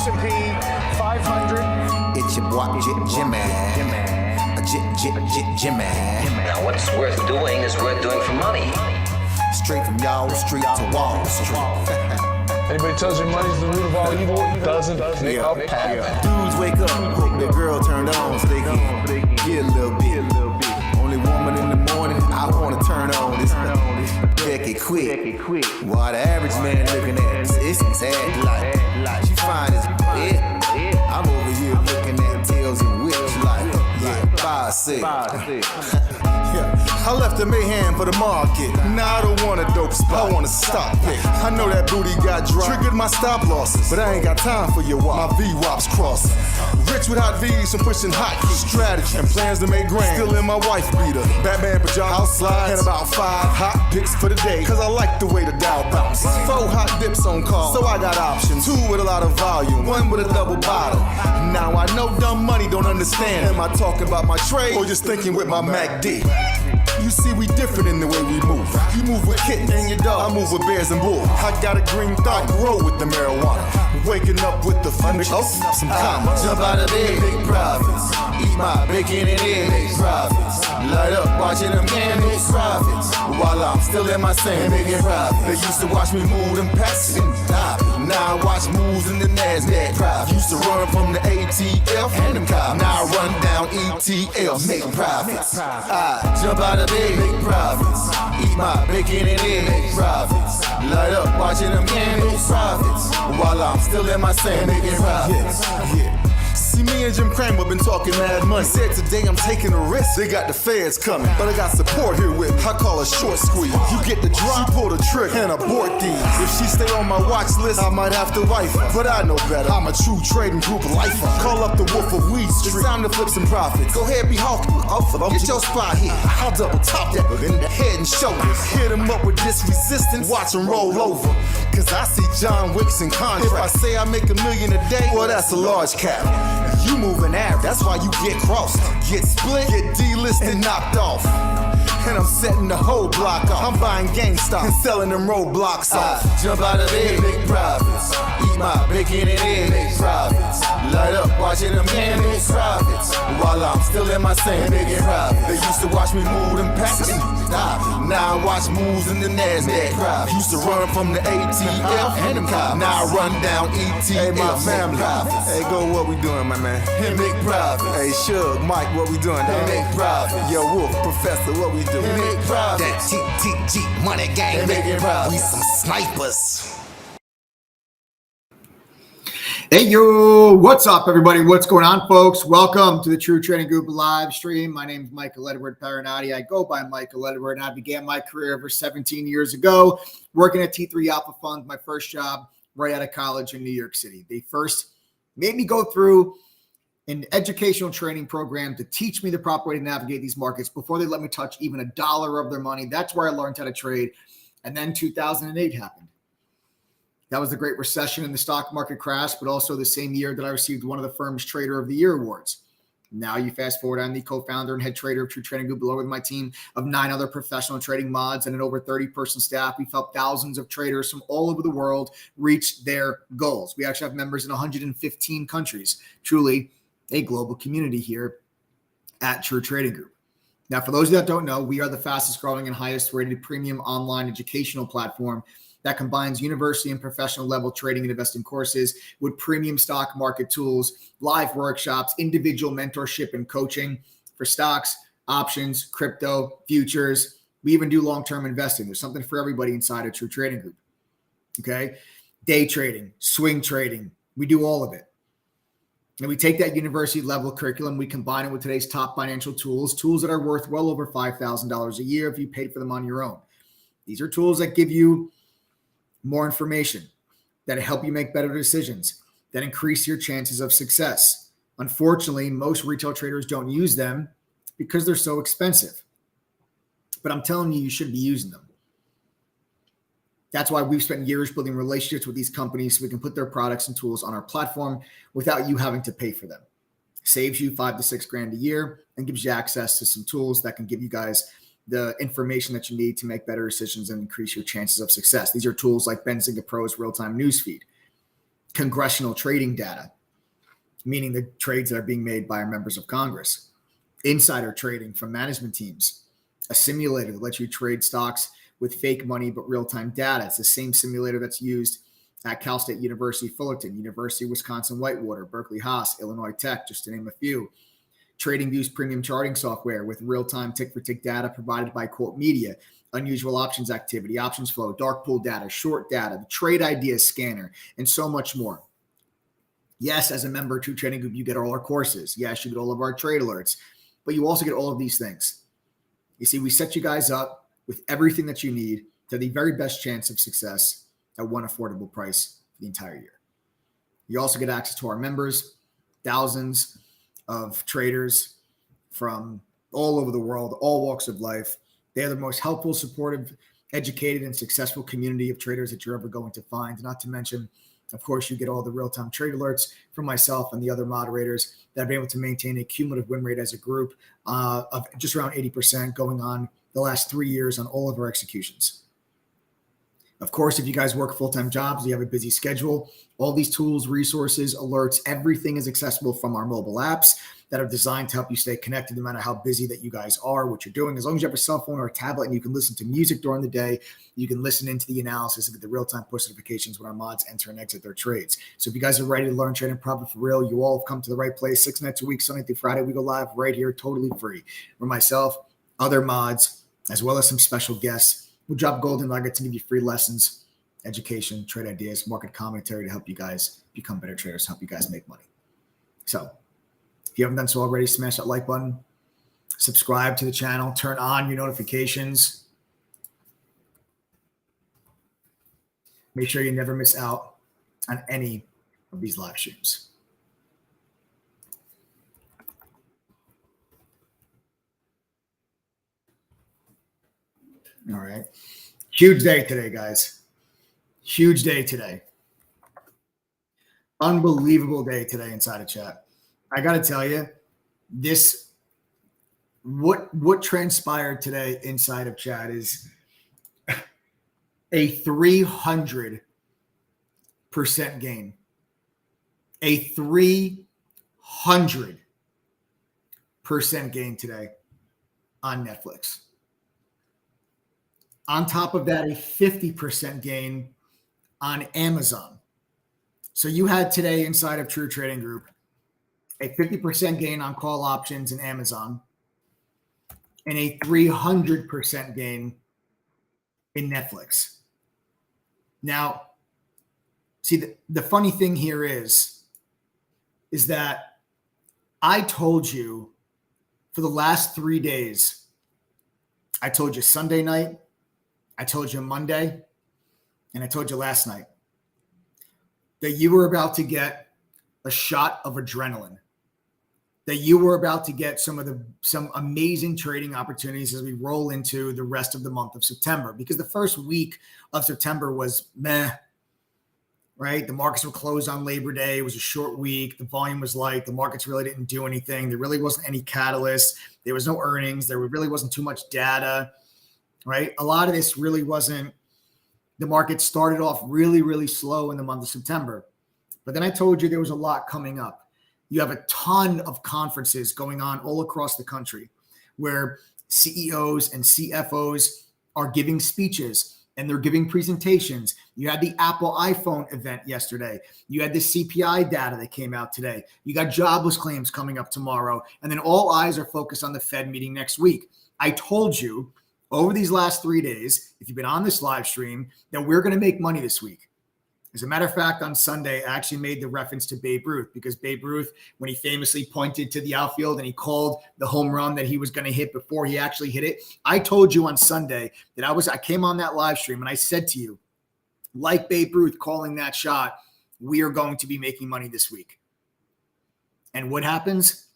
S&P 500. It's your boy Jimmy. Jimmy. Now, what's worth doing is worth doing for money. Straight from y'all street to Wall Street. Anybody tells you money's the root of all evil, doesn't make up happen. Dudes wake up, hope their girl turned on so they can get a little bit. Only woman in the morning I want to turn on this Becky quick. While the average man looking at this sad life. She fine as yeah. I'm over here looking at tails and whips like 5'6". I left the mayhem for the market. Now I don't want a dope spot, I want a stock pick. I know that booty got dry, triggered my stop losses, but I ain't got time for your wop. My V-Wops crossing. Rich with hot V's and pushing hot keys. Strategy and plans to make grand. Still in my wife beater. Batman pajamas, house slides, and about 5 hot picks for the day. Cause I like the way the Dow bounce. 4 hot dips on call, so I got options. 2 with a lot of volume, 1 with a double bottle. Now I know dumb money don't understand. Am I talking about my trade or just thinking with my MACD? You see, we different in the way we move. You move with kittens and your dog, I move with bears and bulls. I got a green thumb, grow with the marijuana. Waking up with the fun, open up some commas. Jump out of bed, big profits. Eat my bacon and eggs, big profits. Light up, watching them candles, profits. While I'm still in my sand, making profits. They used to watch me move them packs and stop. Now I watch moves in the NASDAQ. Profits. Used to run from the ATF and them cops. Now I run down ETFs, making profits. I jump out of bed, make profits. Eat my bacon and eggs, make profits. Light up, watching them candles, profits. While I'm still in my sand, making profits. Yeah. See, me and Jim Cramer been talking mad money. Said today I'm taking a risk. They got the feds coming, but I got support here with me. I call a short squeeze. You get the drop, she pull the trigger and abort these. If she stay on my watch list, I might have to wife her. But I know better. I'm a true trading group lifer. Call up the Wolf of Weed Street. It's time to flip some profits. Go ahead, be hawking. Get your spot here. I'll double top that in the head and shoulders. Hit him up with this resistance. Watch him roll over. Cause I see John Wicks in contract. If I say I make $1 million a day, well, that's a large cap. You moving average, that's why you get crossed. Get split, get delisted, and knocked off. And I'm setting the whole block off. I'm buying GameStop and selling them roadblocks off. Jump out of bed, make profits. Eat my bacon and eggs, make profits. Light up, watching them candles, profits. While I'm still in my sand, making profits. They used to watch me move them packs and stop. Now I watch moves in the NASDAQ. Profits. Used to run from the ATF and them cops. Now I run down ETFs. Hey, my family. Hey, go, what we doing, my man? Hey, make profits. Hey, Shug, Mike, what we doing? Hey, make profits. Yo, Wolf, Professor, what we doing? Hey, make profits. That TTG money gang, making profits. We some snipers. Hey, yo, what's up, everybody? What's going on, folks? Welcome to the True Trading Group live stream. My name is Michael Edward Parinati. I go by Michael Edward, and I began my career over 17 years ago working at T3 Alpha Funds, my first job right out of college in New York City. They first made me go through an educational training program to teach me the proper way to navigate these markets before they let me touch even $1 of their money. That's where I learned how to trade. And then 2008 happened. That was the Great Recession and the stock market crash, but also the same year that I received one of the firm's Trader of the Year awards. Now you fast forward, I'm the co-founder and head trader of True Trading Group, along with my team of 9 other professional trading mods and an over 30-person staff. We've helped thousands of traders from all over the world reach their goals. We actually have members in 115 countries. Truly a global community here at True Trading Group. Now, for those that don't know, we are the fastest growing and highest rated premium online educational platform that combines university and professional level trading and investing courses with premium stock market tools, live workshops, individual mentorship and coaching for stocks, options, crypto, futures. We even do long-term investing. There's something for everybody inside of True Trading Group. Okay. Day trading, swing trading. We do all of it. And we take that university level curriculum, we combine it with today's top financial tools that are worth well over $5,000 a year if you paid for them on your own. These are tools that give you more information, that help you make better decisions, that increase your chances of success. Unfortunately, most retail traders don't use them because they're so expensive. But I'm telling you, you should be using them. That's why we've spent years building relationships with these companies so we can put their products and tools on our platform without you having to pay for them. Saves you $5,000 to $6,000 a year and gives you access to some tools that can give you guys the information that you need to make better decisions and increase your chances of success. These are tools like Benzinga Pro's real-time newsfeed, congressional trading data, meaning the trades that are being made by our members of Congress, insider trading from management teams, a simulator that lets you trade stocks with fake money but real-time data. It's the same simulator that's used at Cal State University, Fullerton, University of Wisconsin-Whitewater, Berkeley Haas, Illinois Tech, just to name a few. TradingView's premium charting software with real-time tick-for-tick data provided by Quote Media, unusual options activity, options flow, dark pool data, short data, the trade ideas scanner, and so much more. Yes, as a member of True Trading Group, you get all our courses. Yes, you get all of our trade alerts, but you also get all of these things. You see, we set you guys up with everything that you need to have the very best chance of success at one affordable price for the entire year. You also get access to our members, thousands of traders from all over the world, all walks of life. They are the most helpful, supportive, educated, and successful community of traders that you're ever going to find. Not to mention, of course, you get all the real-time trade alerts from myself and the other moderators that have been able to maintain a cumulative win rate as a group of just around 80% going on the last 3 years on all of our executions. Of course, if you guys work full-time jobs, you have a busy schedule, all these tools, resources, alerts, everything is accessible from our mobile apps that are designed to help you stay connected no matter how busy that you guys are, what you're doing. As long as you have a cell phone or a tablet and you can listen to music during the day, you can listen into the analysis and get the real-time push notifications when our mods enter and exit their trades. So if you guys are ready to learn trading profit for real, you all have come to the right place. 6 nights a week, Sunday through Friday, we go live right here, totally free. Where myself, other mods, as well as some special guests, we'll drop golden nuggets and give you free lessons, education, trade ideas, market commentary to help you guys become better traders, help you guys make money. So if you haven't done so already, smash that like button, subscribe to the channel, turn on your notifications. Make sure you never miss out on any of these live streams. All right. Huge day today, guys. Huge day today. Unbelievable day today inside of chat. I got to tell you, what transpired today inside of chat is a 300% gain. A 300% gain today on Netflix. On top of that, a 50% gain on Amazon. So you had today inside of True Trading Group, a 50% gain on call options in Amazon and a 300% gain in Netflix. Now, see, the funny thing here is that I told you for the last 3 days, I told you Sunday night, I told you Monday, and I told you last night that you were about to get a shot of adrenaline, that you were about to get some amazing trading opportunities as we roll into the rest of the month of September, because the first week of September was meh, right? The markets were closed on Labor Day. It was a short week. The volume was light. The markets really didn't do anything. There really wasn't any catalyst. There was no earnings. There really wasn't too much data, right? A lot of this really wasn't. The market started off really, really slow in the month of September. But then I told you there was a lot coming up. You have a ton of conferences going on all across the country where CEOs and CFOs are giving speeches and they're giving presentations. You had the Apple iPhone event yesterday. You had the CPI data that came out today. You got jobless claims coming up tomorrow. And then all eyes are focused on the Fed meeting next week. I told you over these last 3 days, if you've been on this live stream, that we're going to make money this week. As a matter of fact, on Sunday, I actually made the reference to Babe Ruth, because Babe Ruth, when he famously pointed to the outfield and he called the home run that he was going to hit before he actually hit it, I told you on Sunday that I came on that live stream and I said to you, like Babe Ruth calling that shot, we are going to be making money this week. And what happens?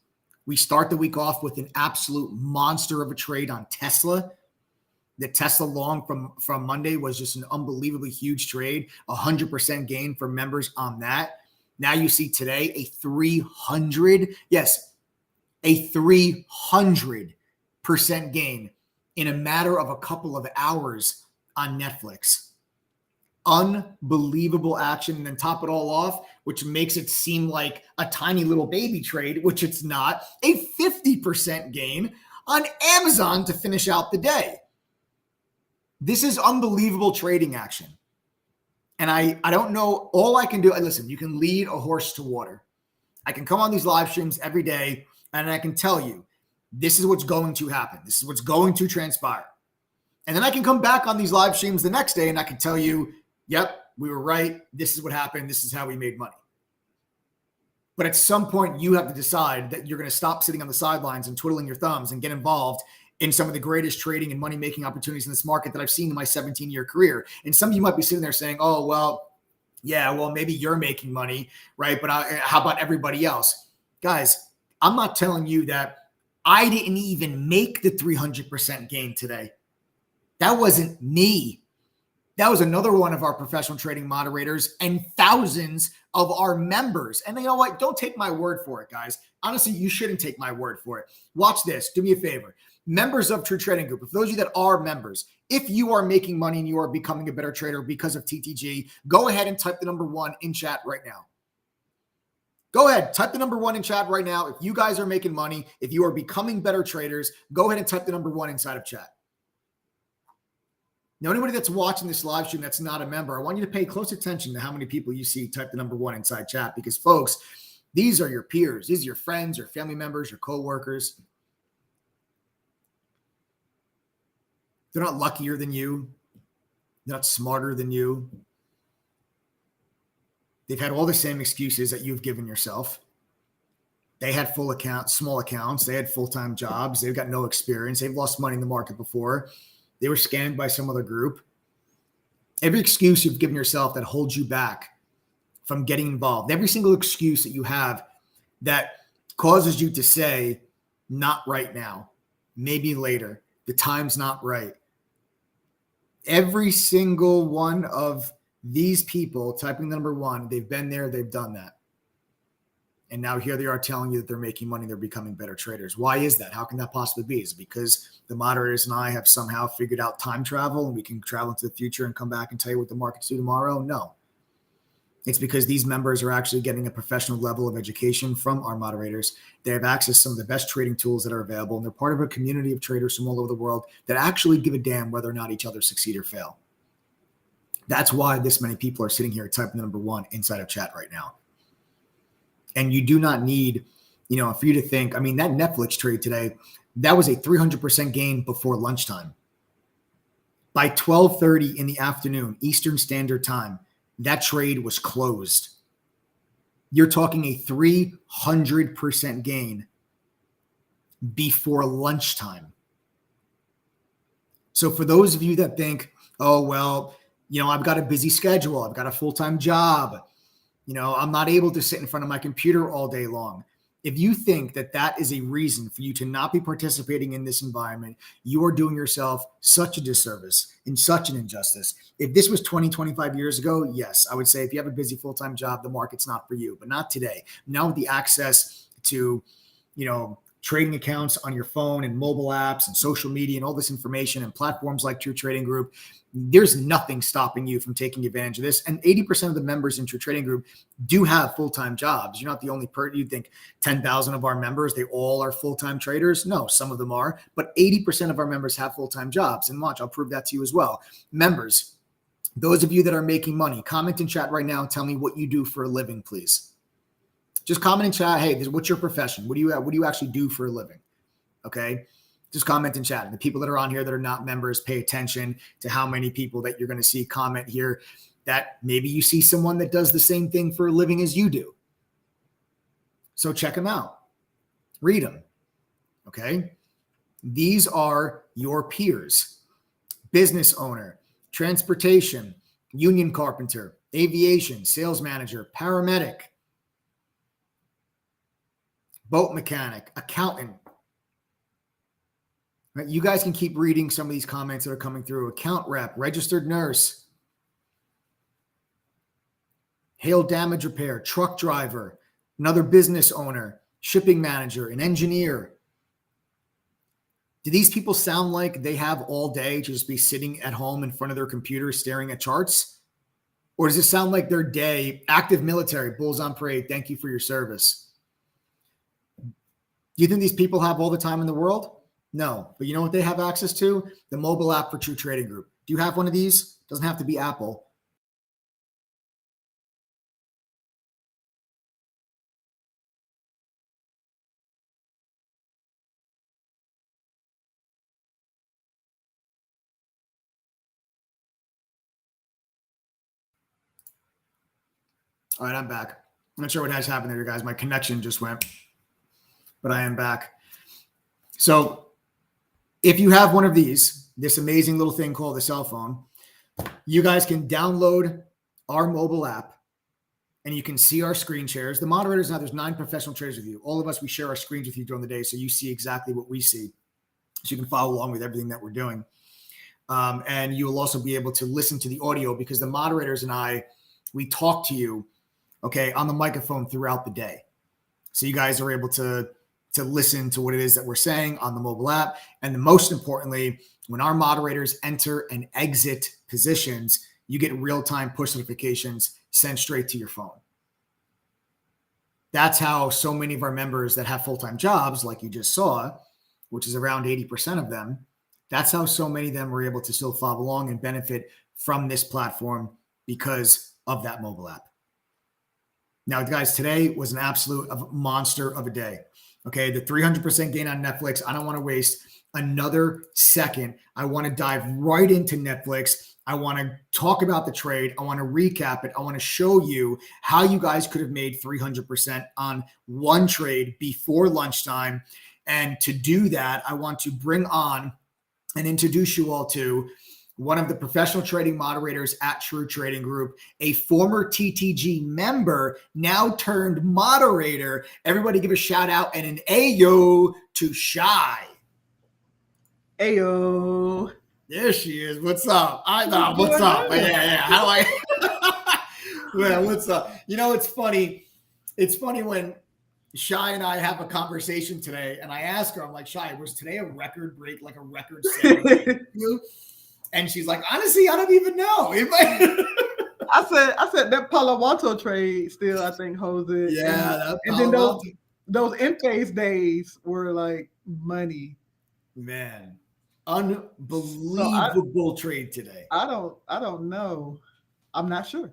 We start the week off with an absolute monster of a trade on Tesla. The Tesla long from Monday was just an unbelievably huge trade, 100% gain for members on that. Now you see today a 300% gain in a matter of a couple of hours on Netflix. Unbelievable action. And then top it all off, which makes it seem like a tiny little baby trade, which it's not, a 50% gain on Amazon to finish out the day. This is unbelievable trading action. And I don't know, all I can do, listen, you can lead a horse to water. I can come on these live streams every day and I can tell you, this is what's going to happen. This is what's going to transpire. And then I can come back on these live streams the next day and I can tell you, yep, we were right. This is what happened. This is how we made money. But at some point, you have to decide that you're going to stop sitting on the sidelines and twiddling your thumbs and get involved in some of the greatest trading and money-making opportunities in this market that I've seen in my 17-year career. And some of you might be sitting there saying, oh, well, yeah, well, maybe you're making money, right? But how about everybody else? Guys, I'm not telling you that I didn't even make the 300% gain today. That wasn't me. That was another one of our professional trading moderators and thousands of our members. And you know what? Don't take my word for it, guys. Honestly, you shouldn't take my word for it. Watch this. Do me a favor. Members of True Trading Group, for those of you that are members, if you are making money and you are becoming a better trader because of TTG, go ahead and type the number 1 in chat right now. Go ahead, type the number 1 in chat right now. If you guys are making money, if you are becoming better traders, go ahead and type the number 1 inside of chat. Now, anybody that's watching this live stream that's not a member, I want you to pay close attention to how many people you see type the number 1 inside chat, because folks, these are your peers. These are your friends, your family members, your coworkers. They're not luckier than you. They're not smarter than you. They've had all the same excuses that you've given yourself. They had full accounts, small accounts. They had full-time jobs. They've got no experience. They've lost money in the market before. They were scammed by some other group. Every excuse you've given yourself that holds you back from getting involved, every single excuse that you have that causes you to say, not right now, maybe later, the time's not right. Every single one of these people typing the number 1, they've been there, they've done that. And now here they are telling you that they're making money, they're becoming better traders. Why is that? How can that possibly be? Is it because the moderators and I have somehow figured out time travel and we can travel into the future and come back and tell you what the markets do tomorrow? No. It's because these members are actually getting a professional level of education from our moderators. They have access to some of the best trading tools that are available, and they're part of a community of traders from all over the world that actually give a damn whether or not each other succeed or fail. That's why this many people are sitting here typing the number 1 inside of chat right now. And you do not need, for you to think, that Netflix trade today, that was a 300% gain before lunchtime. By 12:30 in the afternoon, Eastern Standard Time, that trade was closed. You're talking a 300% gain before lunchtime. So for those of you that think, oh, well, I've got a busy schedule, I've got a full-time job, I'm not able to sit in front of my computer all day long. If you think that that is a reason for you to not be participating in this environment, you are doing yourself such a disservice and such an injustice. If this was 20, 25 years ago, yes, I would say if you have a busy full-time job, the market's not for you, but not today. Now with the access to, trading accounts on your phone and mobile apps and social media and all this information and platforms like True Trading Group, there's nothing stopping you from taking advantage of this. And 80% of the members in True Trading Group do have full-time jobs. You're not the only person. You think 10,000 of our members, they all are full-time traders? No, some of them are, but 80% of our members have full-time jobs. And watch, I'll prove that to you as well. Members, those of you that are making money, comment in chat right now and tell me what you do for a living, please. Just comment in chat. Hey, what's your profession? What do you actually do for a living? Okay. Just comment in chat. And the people that are on here that are not members, pay attention to how many people that you're going to see comment here that maybe you see someone that does the same thing for a living as you do. So check them out. Read them. Okay. These are your peers: business owner, transportation, union carpenter, aviation, sales manager, paramedic, boat mechanic, accountant. Right? You guys can keep reading some of these comments that are coming through. Account rep, registered nurse, hail damage repair, truck driver, another business owner, shipping manager, an engineer. Do these people sound like they have all day to just be sitting at home in front of their computer staring at charts? Or does it sound like their day? Active military, bulls on parade. Thank you for your service. Do you think these people have all the time in the world? No. But you know what they have access to? The mobile app for True Trading Group. Do you have one of these? Doesn't have to be Apple. All right, I'm back. I'm not sure what has happened there, guys. My connection just went, but I am back. So if you have one of these, this amazing little thing called a cell phone, you guys can download our mobile app and you can see our screen shares. The moderators now, there's 9 professional traders with you. All of us, we share our screens with you during the day, so you see exactly what we see. So you can follow along with everything that we're doing. And you will also be able to listen to the audio because the moderators and I, we talk to you, okay, on the microphone throughout the day. So you guys are able to listen to what it is that we're saying on the mobile app. And the most importantly, when our moderators enter and exit positions, you get real-time push notifications sent straight to your phone. That's how so many of our members that have full-time jobs, like you just saw, which is around 80% of them, that's how so many of them were able to still follow along and benefit from this platform because of that mobile app. Now, guys, today was an absolute monster of a day. Okay, the 300% gain on Netflix. I don't want to waste another second. I want to dive right into Netflix. I want to talk about the trade. I want to recap it. I want to show you how you guys could have made 300% on one trade before lunchtime. And to do that, I want to bring on and introduce you all to one of the professional trading moderators at True Trading Group, a former TTG member, now turned moderator. Everybody give a shout out and an ayo to Shy. Ayo. There she is. What's up? I know. What's up? Yeah. How do I? Well, what's up? You know, it's funny. It's funny when Shy and I have a conversation today, and I ask her, I'm like, Shy, was today a record break, like a record setting? And she's like, honestly, I don't even know. I said that Palo Alto trade still, I think, holds it. Yeah. And then those in-phase days were like money. Man, unbelievable trade today. I don't know. I'm not sure.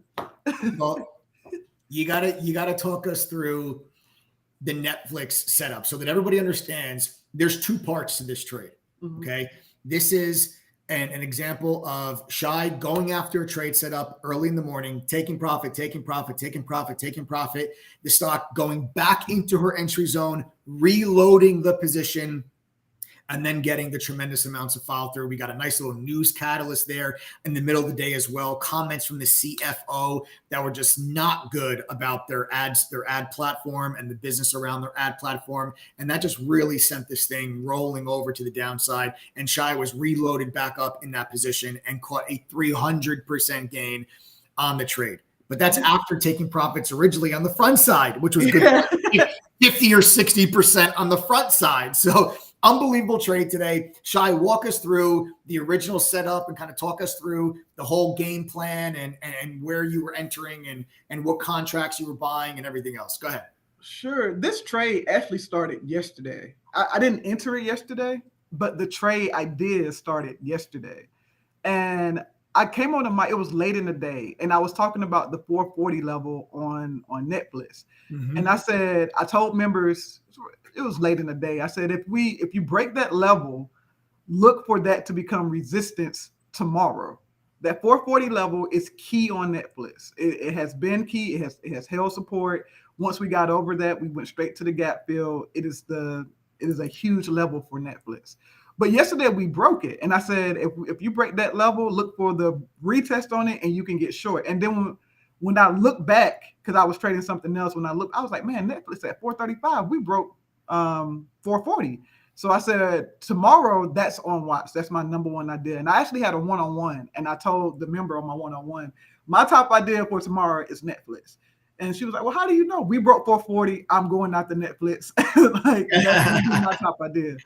Well, you gotta talk us through the Netflix setup so that everybody understands there's 2 parts to this trade. Mm-hmm. Okay. This is an example of Shy going after a trade setup early in the morning, taking profit, the stock going back into her entry zone, reloading the position, and then getting the tremendous amounts of follow through. We got a nice little news catalyst there in the middle of the day as well. Comments from the CFO that were just not good about their ad platform and the business around their ad platform. And that just really sent this thing rolling over to the downside. And Shy was reloaded back up in that position and caught a 300% gain on the trade. But that's after taking profits originally on the front side, which was good. 50 or 60% on the front side. So unbelievable trade today. Shy, walk us through the original setup and kind of talk us through the whole game plan and where you were entering and what contracts you were buying and everything else. Go ahead. Sure. This trade actually started yesterday. I didn't enter it yesterday, but the trade I did started yesterday. And I came on the mic, it was late in the day, and I was talking about the 440 level on Netflix. Mm-hmm. And I told members, it was late in the day. I said, if you break that level, look for that to become resistance tomorrow. That 440 level is key on Netflix. It has been key. It has held support. Once we got over that, we went straight to the gap fill. It is a huge level for Netflix. But yesterday we broke it. And I said, if you break that level, look for the retest on it and you can get short. And then when I look back, because I was trading something else, I was like, man, Netflix at 435, we broke 440. So I said, tomorrow that's on watch. That's my number one idea. And I actually had a one-on-one, and I told the member on my one-on-one, my top idea for tomorrow is Netflix. And she was like, well, how do you know? We broke 440. I'm going out to Netflix. That's my top idea.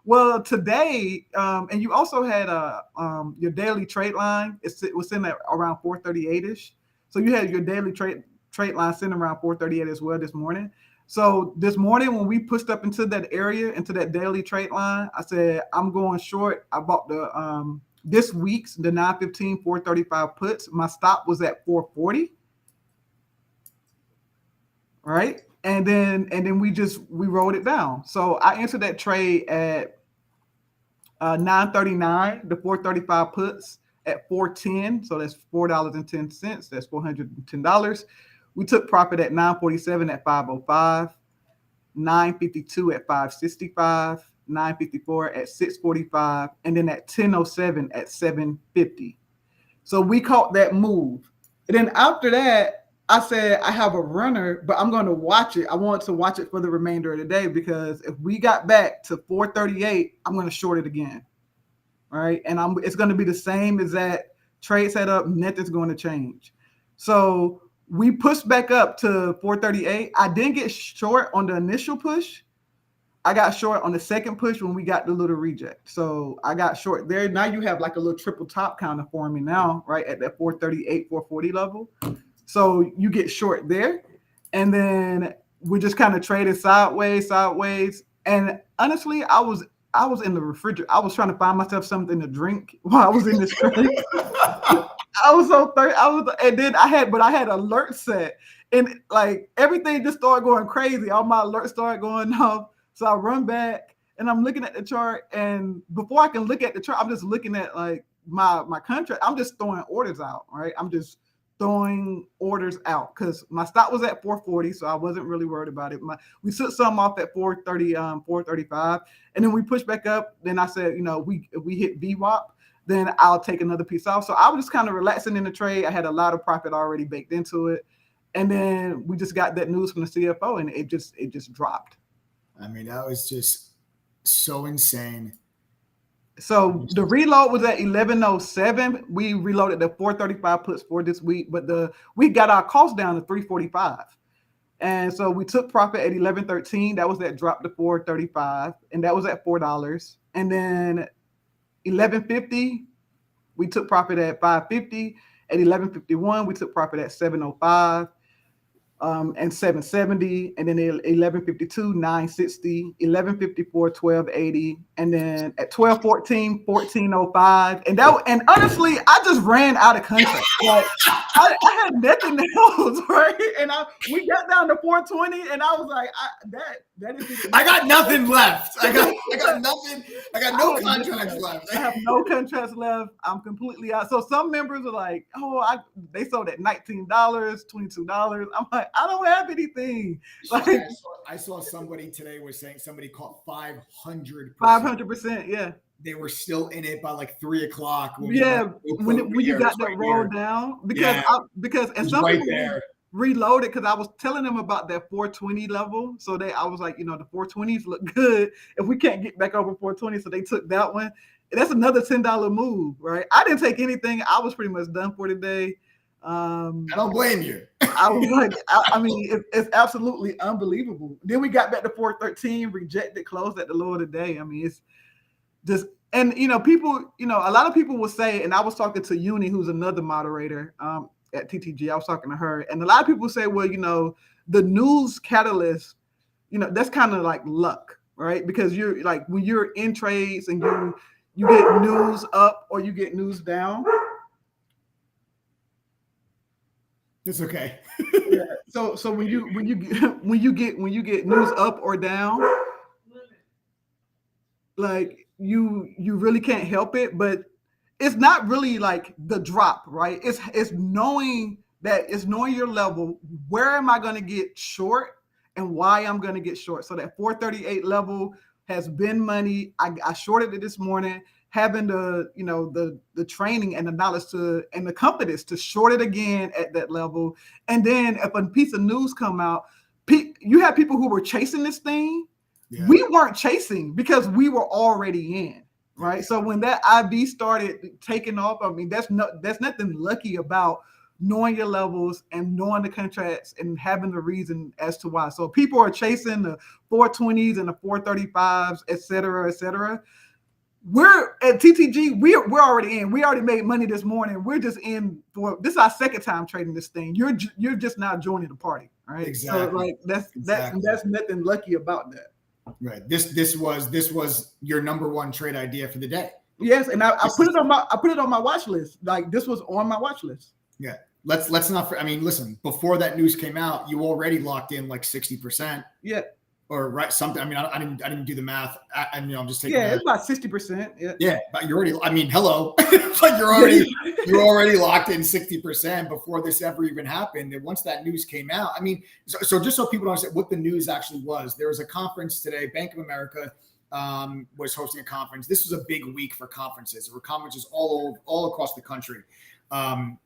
Well, today, and you also had your daily trade line. It was in at around 438-ish. So you had your daily trade line sitting around 438 as well this morning. So this morning when we pushed up into that area, into that daily trade line, I said, I'm going short. I bought the this week's the 915 435 puts. My stop was at 440. Right. And then we rolled it down. So I entered that trade at 939, the 435 puts at 410. So that's $4.10. That's $410. We took profit at 947 at 505, 952 at 565, 954 at 645, and then at 1007 at 750. So we caught that move. And then after that, I said, I have a runner, but I'm going to watch it. I want to watch it for the remainder of the day because if we got back to 438, I'm going to short it again. All right. And it's going to be the same as that trade setup. Nothing's going to change. So we pushed back up to 438. I didn't get short on the initial push. I got short on the second push when we got the little reject. So I got short there. Now you have like a little triple top kind of forming now, right? At that 438, 440 level. So you get short there, and then we just kind of traded sideways. And honestly, I was in the refrigerator. I was trying to find myself something to drink while I was in this trade. I was so thirsty. And then I had alerts set, and like everything just started going crazy. All my alerts started going off. So I run back, and I'm looking at the chart, and before I can look at the chart, I'm just looking at like my contract. I'm just throwing orders out, right? I'm just throwing orders out because my stop was at 440, so I wasn't really worried about it. We took some off at 430, 435, and then we pushed back up. Then I said, if we hit VWAP, then I'll take another piece off. So I was just kind of relaxing in the trade. I had a lot of profit already baked into it, and then we just got that news from the CFO, and it just dropped. I mean, that was just so insane. So the reload was at 1107. We reloaded the 435 puts for this week, but we got our cost down to 345. And so we took profit at 1113. That was that drop to 435, and that was at $4. And then 1150, we took profit at 550. At 1151, we took profit at 705. And 770, and then 1152, 960, 1154, 1280, and then at 1214, 1405, and honestly, I just ran out of contract. Like I had nothing else, right? And we got down to 420, and I was like, that is. I got nothing left. I got nothing. I got no contracts left. I have no contracts left. I'm completely out. So some members are like, they sold at $19, $22. I'm like, I don't have anything. Like I saw somebody today was saying somebody caught 500%. 500%, yeah. They were still in it by like 3 o'clock. When you got that roll down, because and some right people there. Reloaded because I was telling them about that 420 level. So I was like, the 420s look good if we can't get back over 420. So they took that one. And that's another $10 move, right? I didn't take anything. I was pretty much done for today. I don't blame you. I was like, it's absolutely unbelievable. Then we got back to 413, rejected, closed at the low of the day. I mean, it's just, and people, a lot of people will say, and I was talking to Uni, who's another moderator at TTG. I was talking to her, and a lot of people say, well, the news catalyst, that's kind of like luck, right? Because you're like, when you're in trades and you get news up or you get news down. It's okay. Yeah. So when you get news up or down, like you really can't help it. But it's not really like the drop, right? It's knowing your level. Where am I going to get short and why I'm going to get short? So that 438 level has been money. I shorted it this morning, having the training and the knowledge and the confidence to short it again at that level. And then if a piece of news come out, you have people who were chasing this thing. Yeah. We weren't chasing because we were already in, right? So when that IB started taking off, I mean, that's nothing lucky about knowing your levels and knowing the contracts and having the reason as to why. So people are chasing the 420s and the 435s, et cetera, et cetera. we're at TTG. We're already in. We already made money this morning. We're just in for this is our second time trading this thing. You're just now joining the party, right? Exactly. So like that's nothing lucky about that. Right. This was your number one trade idea for the day. Yes, and I put it on my watch list. Like this was on my watch list. Yeah. Let's not. I mean, listen. Before that news came out, you already locked in like 60%. Yeah. Or right something. I mean, I didn't do the math. I'm just taking. Yeah, it's about 60%. Yeah. Yeah, but you're already. I mean, hello. Like you're already locked in 60% before this ever even happened. And once that news came out, I mean, so just so people don't understand what the news actually was, there was a conference today. Bank of America was hosting a conference. This was a big week for conferences. There were conferences all across the country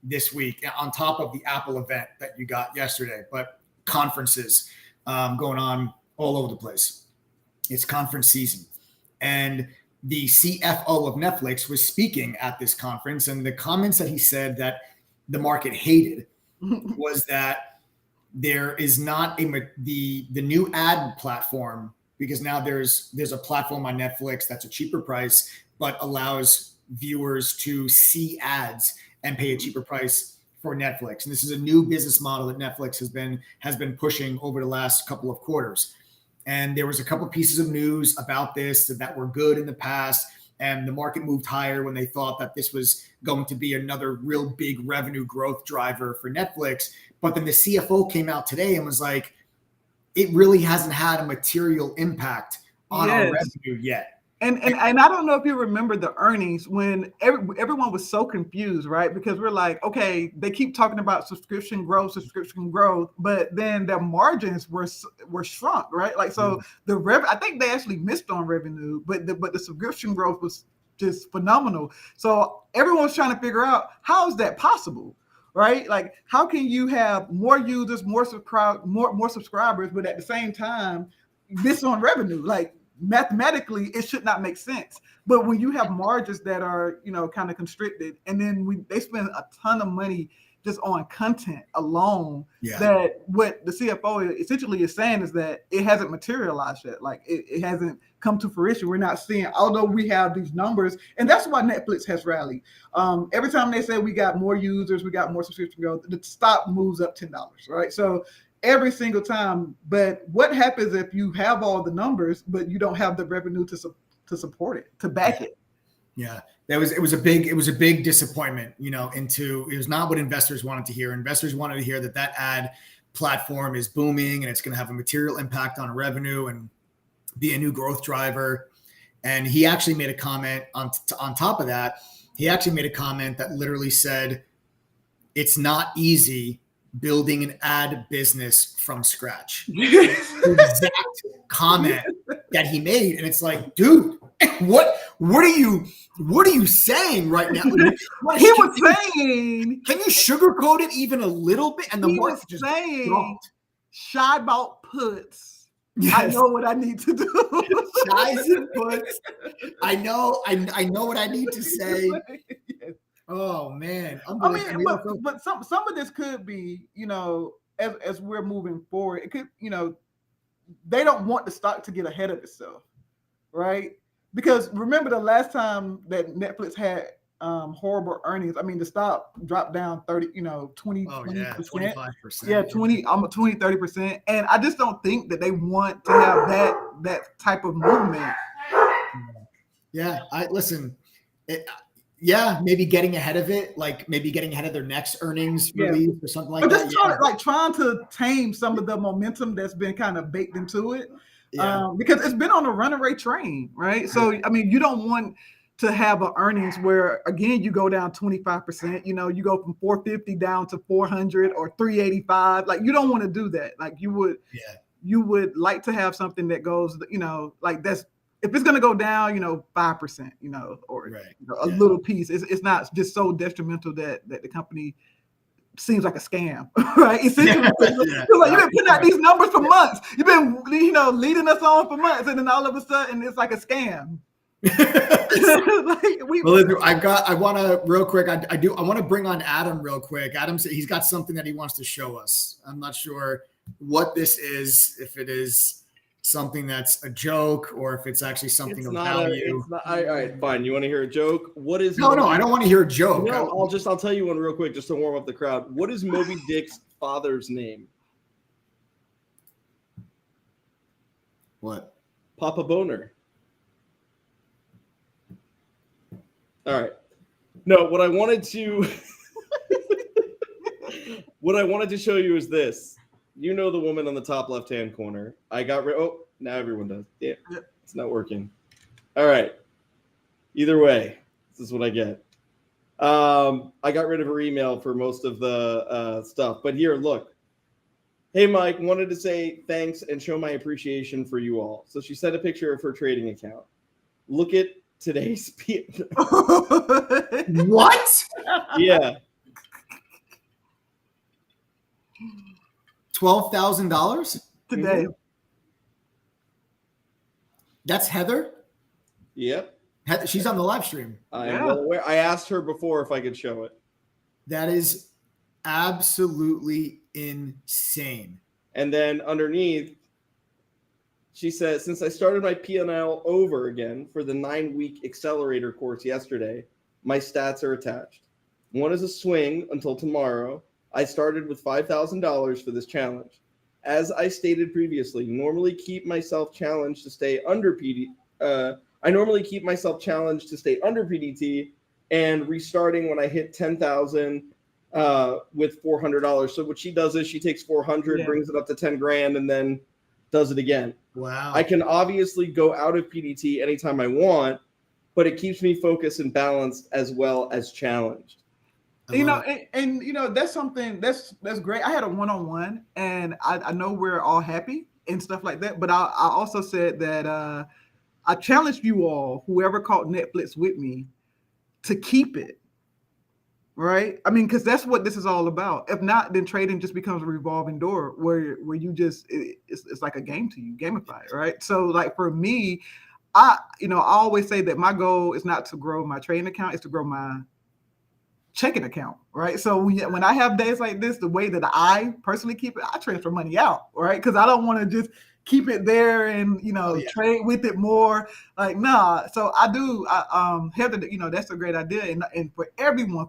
this week, on top of the Apple event that you got yesterday. But conferences going on all over the place. It's conference season. And the CFO of Netflix was speaking at this conference, and the comments that he said that the market hated was that there is not the new ad platform, because now there's a platform on Netflix that's a cheaper price, but allows viewers to see ads and pay a cheaper price for Netflix. And this is a new business model that Netflix has been pushing over the last couple of quarters. And there was a couple pieces of news about this that were good in the past, and the market moved higher when they thought that this was going to be another real big revenue growth driver for Netflix. But then the CFO came out today and was like, it really hasn't had a material impact on our revenue yet. And I don't know if you remember the earnings when everyone was so confused, right? Because we're like, okay, they keep talking about subscription growth, but then their margins were shrunk, right? Like so, I think they actually missed on revenue, but the subscription growth was just phenomenal. So everyone's trying to figure out how is that possible, right? Like how can you have more users, more subscribers, but at the same time miss on revenue? Like mathematically it should not make sense, but when you have margins that are kind of constricted, and then they spend a ton of money just on content alone, that what the CFO essentially is saying is that it hasn't materialized yet. Like it hasn't come to fruition. We're not seeing, although we have these numbers, and that's why Netflix has rallied. Every time they say we got more users, we got more subscription growth, the stock moves up $10, right? So every single time. But what happens if you have all the numbers, but you don't have the revenue to support it, to back it? Yeah, it was a big disappointment. It was not what investors wanted to hear. Investors wanted to hear that ad platform is booming and it's going to have a material impact on revenue and be a new growth driver. And he actually made a comment on top of that. He actually made a comment that literally said, "It's not easy building an ad business from scratch." The exact comment that he made. And it's like, dude, what are you saying right now? He was saying, can you sugarcoat it even a little bit? And the market just dropped. Shy about puts. Yes. I know what I need to do. Shies and puts. I know what I need to say. Yes. Oh man! I mean, but some of this could be, as we're moving forward, it could, they don't want the stock to get ahead of itself, right? Because remember the last time that Netflix had horrible earnings, I mean, the stock dropped down 20%. 25%. Yeah, 30%. And I just don't think that they want to have that type of movement. Yeah, Yeah, maybe getting ahead of it, like maybe getting ahead of their next earnings release or something like that. Just trying to tame some of the momentum that's been kind of baked into it, because it's been on a runaway train, right? So, I mean, you don't want to have an earnings where, again, you go down 25%, you go from 450 down to 400 or 385. Like, you don't want to do that. Like, you would like to have something that goes, like that's, if it's going to go down, 5%, or a little piece, it's not just so detrimental that the company seems like a scam, right? Essentially, like you've been putting out these numbers for months. You've been, leading us on for months, and then all of a sudden it's like a scam. I want to real quick. I want to bring on Adam real quick. Adam said he's got something that he wants to show us. I'm not sure what this is. If it is something that's a joke or if it's actually something It's of not value. all right, fine. You want to hear a joke? What is No, I don't want to hear a joke. No, I'll tell you one real quick just to warm up the crowd. What is Moby Dick's father's name? What? Papa Boner. All right. No, what I wanted to show you is this. You know the woman on the top left-hand corner. I got rid. Oh, now everyone does. Yeah, it's not working. All right. Either way, this is what I get. I got rid of her email for most of the stuff, but here, look. Hey, Mike, wanted to say thanks and show my appreciation for you all. So she sent a picture of her trading account. Look at today's What? Yeah. $12,000 today. Mhm. That's Heather. Yep. She's on the live stream. I am well aware. I asked her before if I could show it. That is absolutely insane. And then underneath, she says, since I started my P&L over again for the 9-week accelerator course yesterday, my stats are attached. One is a swing until tomorrow. I started with $5,000 for this challenge. As I stated previously, normally keep myself challenged to stay under PDT, and restarting when I hit 10,000 with $400. So what she does is she takes 400, brings it up to 10 grand, and then does it again. Wow. I can obviously go out of PDT anytime I want, but it keeps me focused and balanced as well as challenged. And you know, that's something that's great. I had a one-on-one, and I know we're all happy and stuff like that. But I also said that I challenged you all, whoever caught Netflix with me, to keep it. Right? I mean, because that's what this is all about. If not, then trading just becomes a revolving door where you just it's like a game to you, gamified, right? So like for me, I always say that my goal is not to grow my trading account, it's to grow my checking account, right? So when I have days like this, the way that I personally keep it, I transfer money out, right? Because I don't want to just keep it there and trade with it more. Like, nah. So I do. Heather, that's a great idea. And for everyone,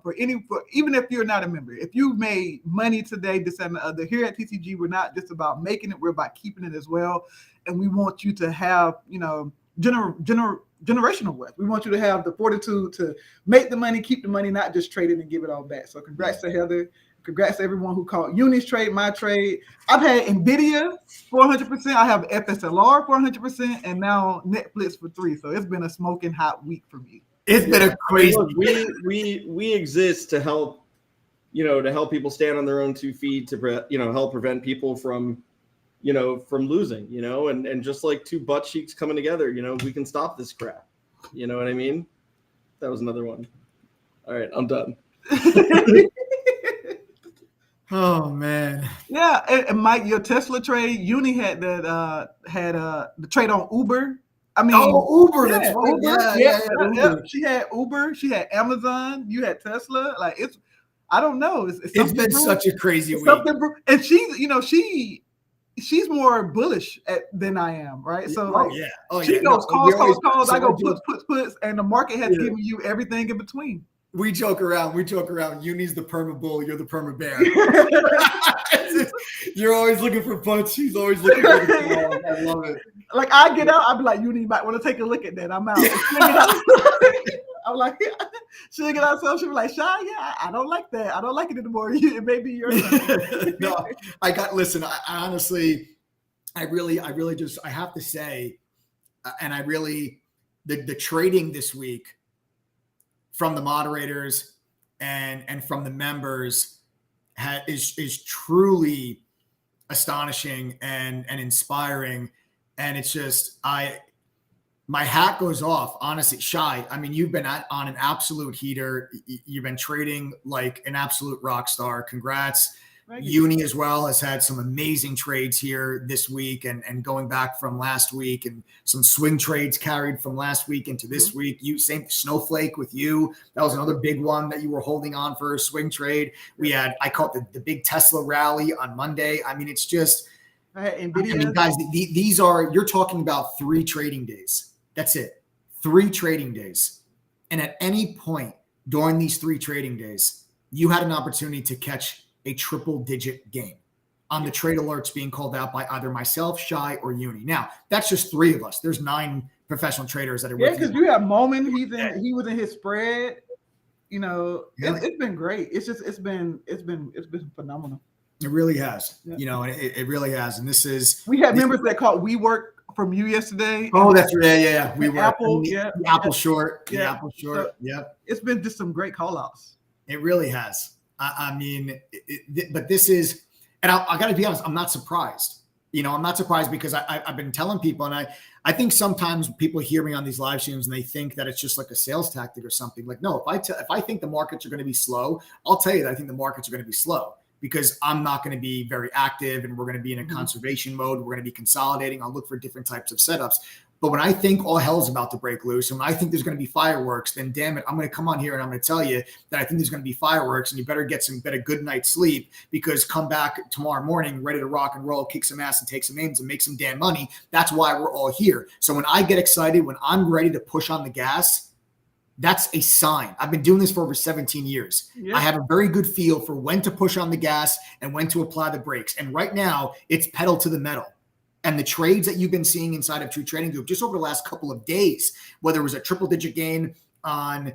even if you're not a member, if you made money today, this and the other, here at TCG, we're not just about making it; we're about keeping it as well. And we want you to have, generational wealth. We want you to have the fortitude to make the money, keep the money, not just trade it and give it all back. So congrats to Heather. Congrats to everyone who caught Uni's trade, my trade. I've had NVIDIA 400%. I have FSLR 400%, and now Netflix for 3%. So it's been a smoking hot week for me. It's been a crazy. Look, we exist to help, people stand on their own 2 feet, to help prevent people from losing, and just like 2 butt cheeks coming together, we can stop this crap. You know what I mean? That was another one. All right, I'm done. Oh man. Yeah, and Mike, your Tesla trade, Uni had the trade on Uber. I mean, Uber. That's right. Uber. Yeah. Uber. She had Uber. She had Amazon. You had Tesla. Like I don't know. It's been such a crazy week. And she's more bullish than I am, right? So she goes calls. I go puts, and the market has given you everything in between. We joke around. Uni's the perma bull. You're the perma bear. You're always looking for punch. She's always looking for the ball. I love it. Like I get out, I'll be like, Uni, might want to take a look at that. I'm out. I'm like, she'll get out, so she'll be like, Shy, I don't like that. I don't like it anymore. It may be your turn. No, listen, I honestly, I really just, I have to say, and the trading this week from the moderators and from the members is truly astonishing and inspiring. And it's just, my hat goes off, honestly. Shy, I mean, you've been on an absolute heater. You've been trading like an absolute rock star. Congrats. Uni as well has had some amazing trades here this week and going back from last week, and some swing trades carried from last week into this week. You same Snowflake with you. That was another big one that you were holding on for a swing trade. I caught the big Tesla rally on Monday. I mean, it's just, I had I mean, NVIDIA. guys, these are, you're talking about 3 trading days. That's it. 3 trading days. And at any point during these 3 trading days, you had an opportunity to catch a triple-digit gain on the trade alerts being called out by either myself, Shy, or Uni. Now, that's just 3 of us. There's 9 professional traders that are Yeah, with because you. you have Moman. He was in his spread. You know, Yeah. it's been great. It's been phenomenal. It really has. Yeah. You know, and it really has. And this is. We had members that called WeWork from you yesterday. Oh, that's right. Yeah. We were Apple, the Apple short. The Yeah. Apple short. So, Yep. It's been just some great call outs. It really has. I mean, but this is, and I got to be honest, I'm not surprised. You know, I'm not surprised because I've been telling people, and I think sometimes people hear me on these live streams and they think that it's just like a sales tactic or something. Like, no, if I think the markets are going to be slow, I'll tell you that I think the markets are going to be slow because I'm not going to be very active and we're going to be in a conservation mode. We're going to be consolidating. I'll look for different types of setups. But when I think all hell's about to break loose and when I think there's going to be fireworks, then damn it, I'm going to come on here and I'm going to tell you that I think there's going to be fireworks and you better get a good night's sleep because come back tomorrow morning ready to rock and roll, kick some ass and take some names and make some damn money. That's why we're all here. So when I get excited, when I'm ready to push on the gas, that's a sign. I've been doing this for over 17 years. Yeah. I have a very good feel for when to push on the gas and when to apply the brakes. And right now it's pedal to the metal. And the trades that you've been seeing inside of True Trading Group just over the last couple of days, whether it was a triple-digit gain on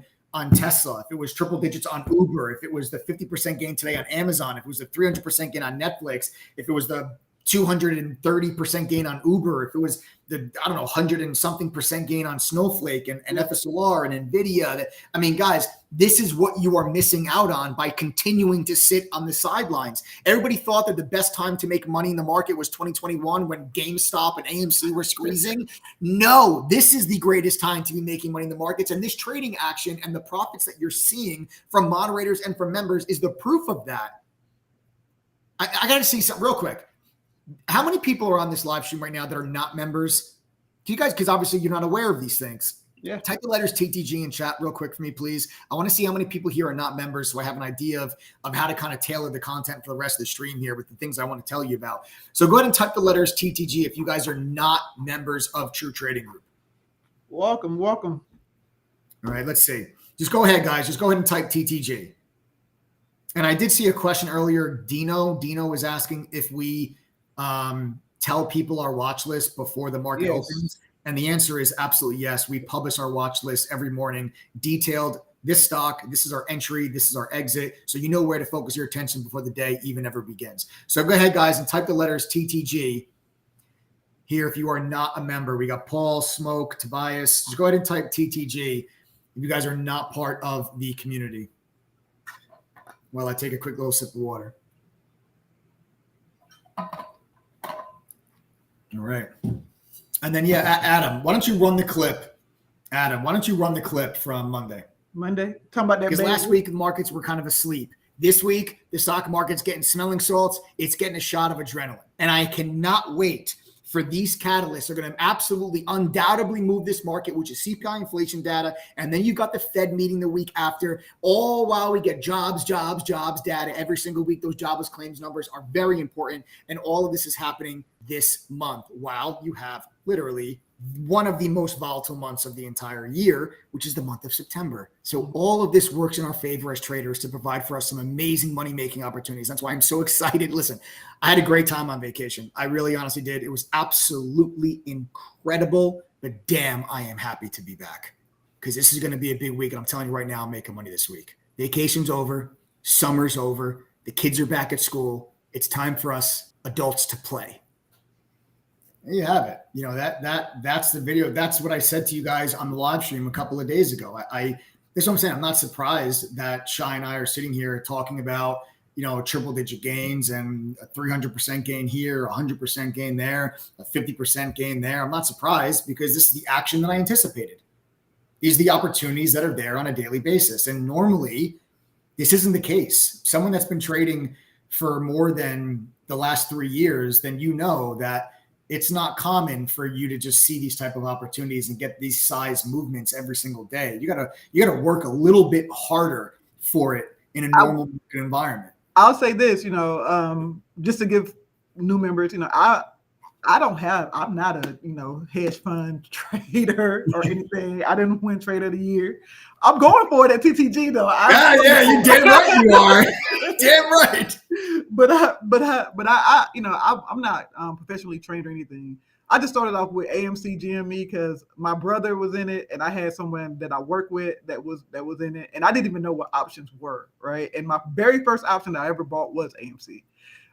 Tesla, if it was triple digits on Uber, if it was the 50% gain today on Amazon, if it was the 300% gain on Netflix, if it was the 230% gain on Uber, if it was the, 100 and something percent gain on Snowflake and FSLR and NVIDIA. I mean, guys, this is what you are missing out on by continuing to sit on the sidelines. Everybody thought that the best time to make money in the market was 2021 when GameStop and AMC were squeezing. No, this is the greatest time to be making money in the markets. And this trading action and the profits that you're seeing from moderators and from members is the proof of that. I got to see something real quick. How many people are on this live stream right now that are not members? Do you guys, because obviously you're not aware of these things. Yeah. Type the letters TTG in chat real quick for me, please. I want to see how many people here are not members so I have an idea of how to kind of tailor the content for the rest of the stream here with the things I want to tell you about. So go ahead and type the letters TTG if you guys are not members of True Trading Group. Welcome. All right, let's see. Just go ahead, guys. Just go ahead and type TTG. And I did see a question earlier. Dino was asking if we tell people our watch list before the market opens. And the answer is absolutely yes. We publish our watch list every morning, detailed this stock, this is our entry, this is our exit. So you know where to focus your attention before the day even ever begins. So go ahead, guys, and type the letters TTG here if you are not a member. We got Paul, Smoke, Tobias. Just go ahead and type TTG if you guys are not part of the community. While I take a quick little sip of water. All right. And then, Adam, why don't you run the clip? Adam, why don't you run the clip from Monday? Talking about that. Because last week, the markets were kind of asleep. This week, the stock market's getting smelling salts. It's getting a shot of adrenaline. And I cannot wait for these catalysts. They're going to absolutely, undoubtedly move this market, which is CPI inflation data. And then you've got the Fed meeting the week after, all while we get jobs data every single week. Those jobless claims numbers are very important. And all of this is happening this month while you have literally one of the most volatile months of the entire year, which is the month of September. So all of this works in our favor as traders to provide for us some amazing money-making opportunities. That's why I'm so excited. Listen, I had a great time on vacation. I really honestly did. It was absolutely incredible, but damn, I am happy to be back because this is going to be a big week. And I'm telling you right now, I'm making money this week. Vacation's over. Summer's over. The kids are back at school. It's time for us adults to play. There you have it. You know, that's the video. That's what I said to you guys on the live stream a couple of days ago. That's what I'm saying. I'm not surprised that Shai and I are sitting here talking about, triple digit gains and a 300% gain here, 100% gain there, a 50% gain there. I'm not surprised because this is the action that I anticipated. These are the opportunities that are there on a daily basis. And normally this isn't the case. Someone that's been trading for more than the last 3 years, then you know that it's not common for you to just see these type of opportunities and get these size movements every single day. You gotta work a little bit harder for it in a normal environment. I'll say this, just to give new members, I'm not a, hedge fund trader or anything. I didn't win Trader of the Year. I'm going for it at TTG though. You damn right you are. Damn right. I'm not professionally trained or anything. I just started off with AMC GME because my brother was in it, and I had someone that I work with that was in it, and I didn't even know what options were, right? And my very first option that I ever bought was AMC.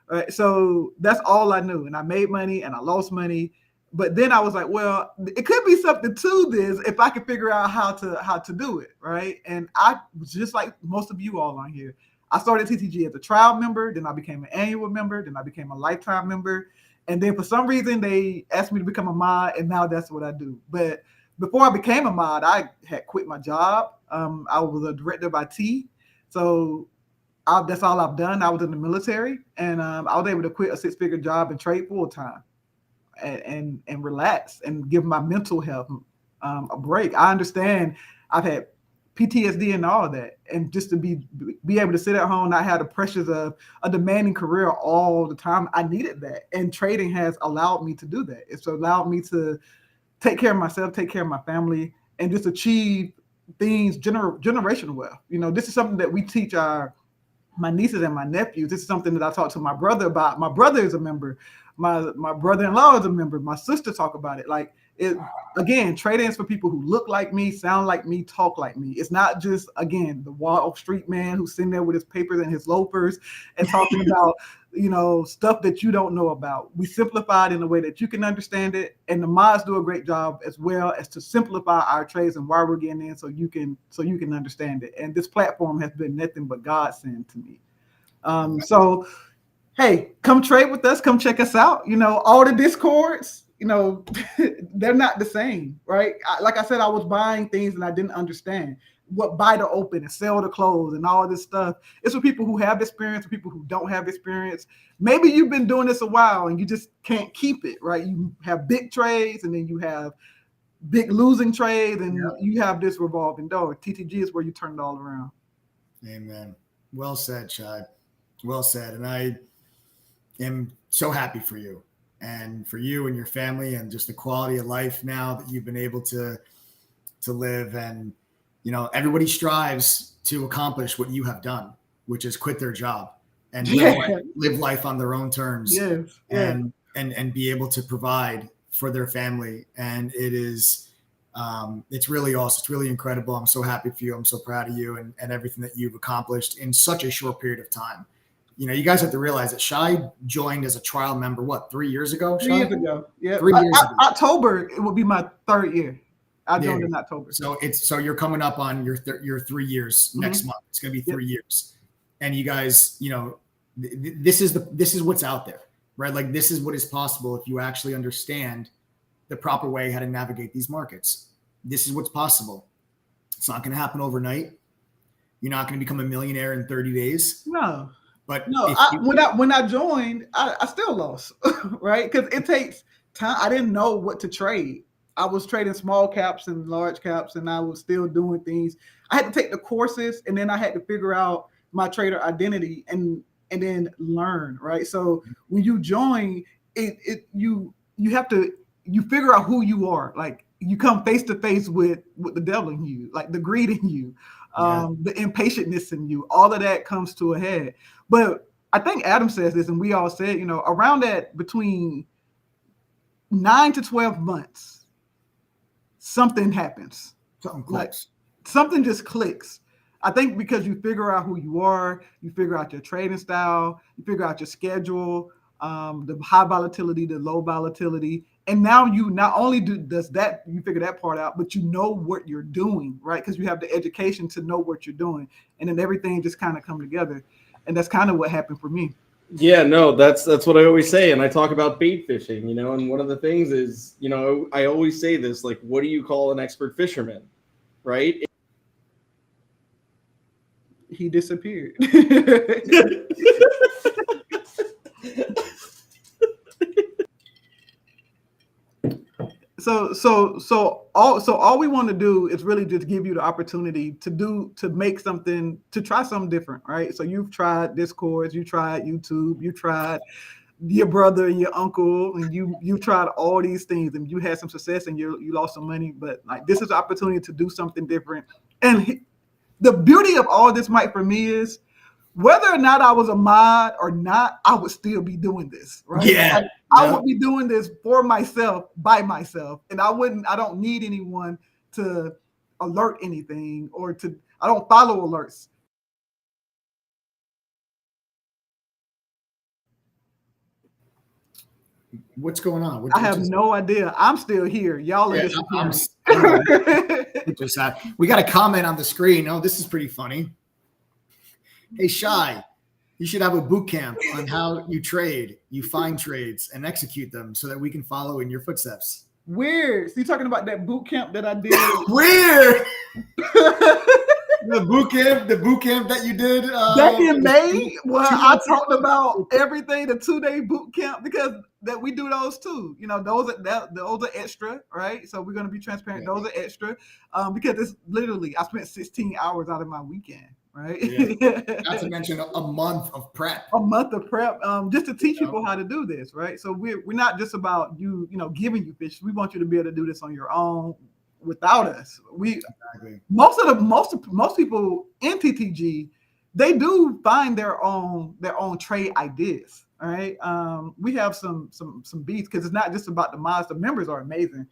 Right, so that's all I knew, and I made money and I lost money. But then I was like, well, it could be something to this if I could figure out how to do it, right? And I was just like most of you all on here. I started TTG as a trial member, then I became an annual member, then I became a lifetime member, and then for some reason they asked me to become a mod, and now that's what I do. But before I became a mod, I had quit my job. I was a director of IT, so that's all I've done. I was in the military, and I was able to quit a 6-figure job and trade full time, and relax and give my mental health a break. I understand I've had PTSD and all of that, and just to be able to sit at home, not have the pressures of a demanding career all the time. I needed that, and trading has allowed me to do that. It's allowed me to take care of myself, take care of my family, and just achieve things generational wealth. This is something that we teach my nieces and my nephews. This is something that I talk to my brother about. My brother is a member. My brother-in-law is a member. My sister talk about it. Like, again, trading is for people who look like me, sound like me, talk like me. It's not just, again, the Wall Street man who's sitting there with his papers and his loafers and talking about, stuff that you don't know about. We simplify it in a way that you can understand it. And the mods do a great job as well as to simplify our trades and why we're getting in so you can understand it. And this platform has been nothing but godsend to me. So, hey, come trade with us. Come check us out. All the Discords, they're not the same, right? Like I said, I was buying things and I didn't understand what buy to open and sell to close and all this stuff. It's for people who have experience, for people who don't have experience. Maybe you've been doing this a while and you just can't keep it, right? You have big trades and then you have big losing trades and you have this revolving door. TTG is where you turn it all around. Amen. Well said, Shai. Well said. And I am so happy for you and your family and just the quality of life now that you've been able to live. And everybody strives to accomplish what you have done, which is quit their job and live life on their own terms. Yes. And be able to provide for their family. And it is it's really awesome. It's really incredible. I'm so happy for you. I'm so proud of you and everything that you've accomplished in such a short period of time. You guys have to realize that Shai joined as a trial member, 3 years ago? 3 years ago. Yeah. 3 years ago. October, it will be my 3rd year. I joined in October. So you're coming up on your 3 years next month. It's going to be 3 years. And you guys, this is what's out there, right? Like, this is what is possible if you actually understand the proper way how to navigate these markets. This is what's possible. It's not going to happen overnight. You're not going to become a millionaire in 30 days. No. But when I joined, I still lost, right? Because it takes time. I didn't know what to trade. I was trading small caps and large caps, and I was still doing things. I had to take the courses, and then I had to figure out my trader identity and then learn, right? So when you join, you figure out who you are. Like, you come face to face with the devil in you, like the greed in you. The impatientness in you, all of that comes to a head. But I think Adam says this, and we all said, around that between 9 to 12 months, something happens. Something clicks. Something just clicks. I think because you figure out who you are, you figure out your trading style, you figure out your schedule, the high volatility, the low volatility. And now you not only you figure that part out, but you know what you're doing, right? Because you have the education to know what you're doing. And then everything just kind of come together. And that's kind of what happened for me. Yeah, no, that's what I always say. And I talk about bait fishing, and one of the things is, I always say this, like, what do you call an expert fisherman, right? He disappeared. So all we want to do is really just give you the opportunity to try something different, right? So you've tried Discord, you tried YouTube, you tried your brother and your uncle, and you tried all these things and you had some success and you lost some money, but like this is an opportunity to do something different. And the beauty of all this, Mike, for me is whether or not I was a mod or not, I would still be doing this, right? Yeah. Like, I would be doing this for myself, by myself, and I don't need anyone to alert anything I don't follow alerts. What's going on? I have no idea. I'm still here. Y'all are we got a comment on the screen. Oh, this is pretty funny. Hey, Shy, you should have a boot camp on how you trade, you find trades and execute them so that we can follow in your footsteps. Weird. So you're talking about that boot camp that I did? Weird. The boot camp that you did back in May, where I talked about everything, the 2-day boot camp, because that we do those too. You know, those are extra, right? So we're going to be transparent. Yeah. Those are extra because it's literally I spent 16 hours out of my weekend, right? Yeah. Not to mention a month of prep. Just to teach people how to do this, right? So we're not just about giving you fish. We want you to be able to do this on your own. Without us, most people in TTG, they do find their own trade ideas. All right, we have some beats because it's not just about the mods. The members are amazing.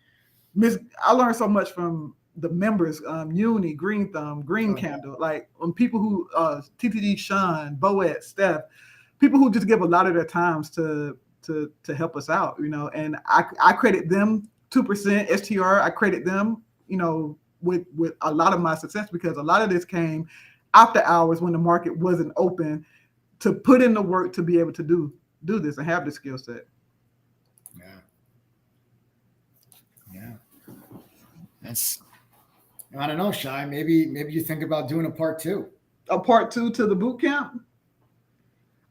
I learned so much from the members. Uni, Green Thumb, Green Candle, like people who TTG, Sean, Boet, Steph, people who just give a lot of their times to help us out. And I credit them. 2% STR, I credit them, with a lot of my success because a lot of this came after hours when the market wasn't open to put in the work to be able to do this and have the skill set. Yeah. That's, I don't know, Shy. Maybe you think about doing a part 2. A part 2 to the boot camp?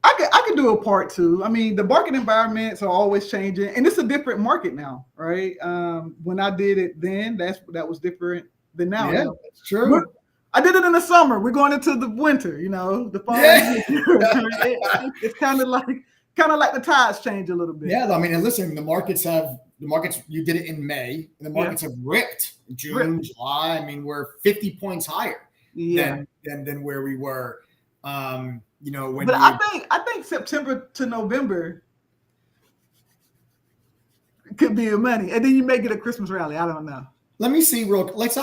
I could do a part 2. I mean, the market environments are always changing, and it's a different market now, right? When I did it then, that was different than now. Yeah, that's true. I did it in the summer. We're going into the winter, the fall. Yeah. It's kind of like the tides change a little bit. Yeah, I mean, and listen, the markets. You did it in May. And the markets have ripped June, July. I mean, we're 50 points higher than where we were. I think September to November could be your money, and then you may get a Christmas rally. I don't know. Let me see let's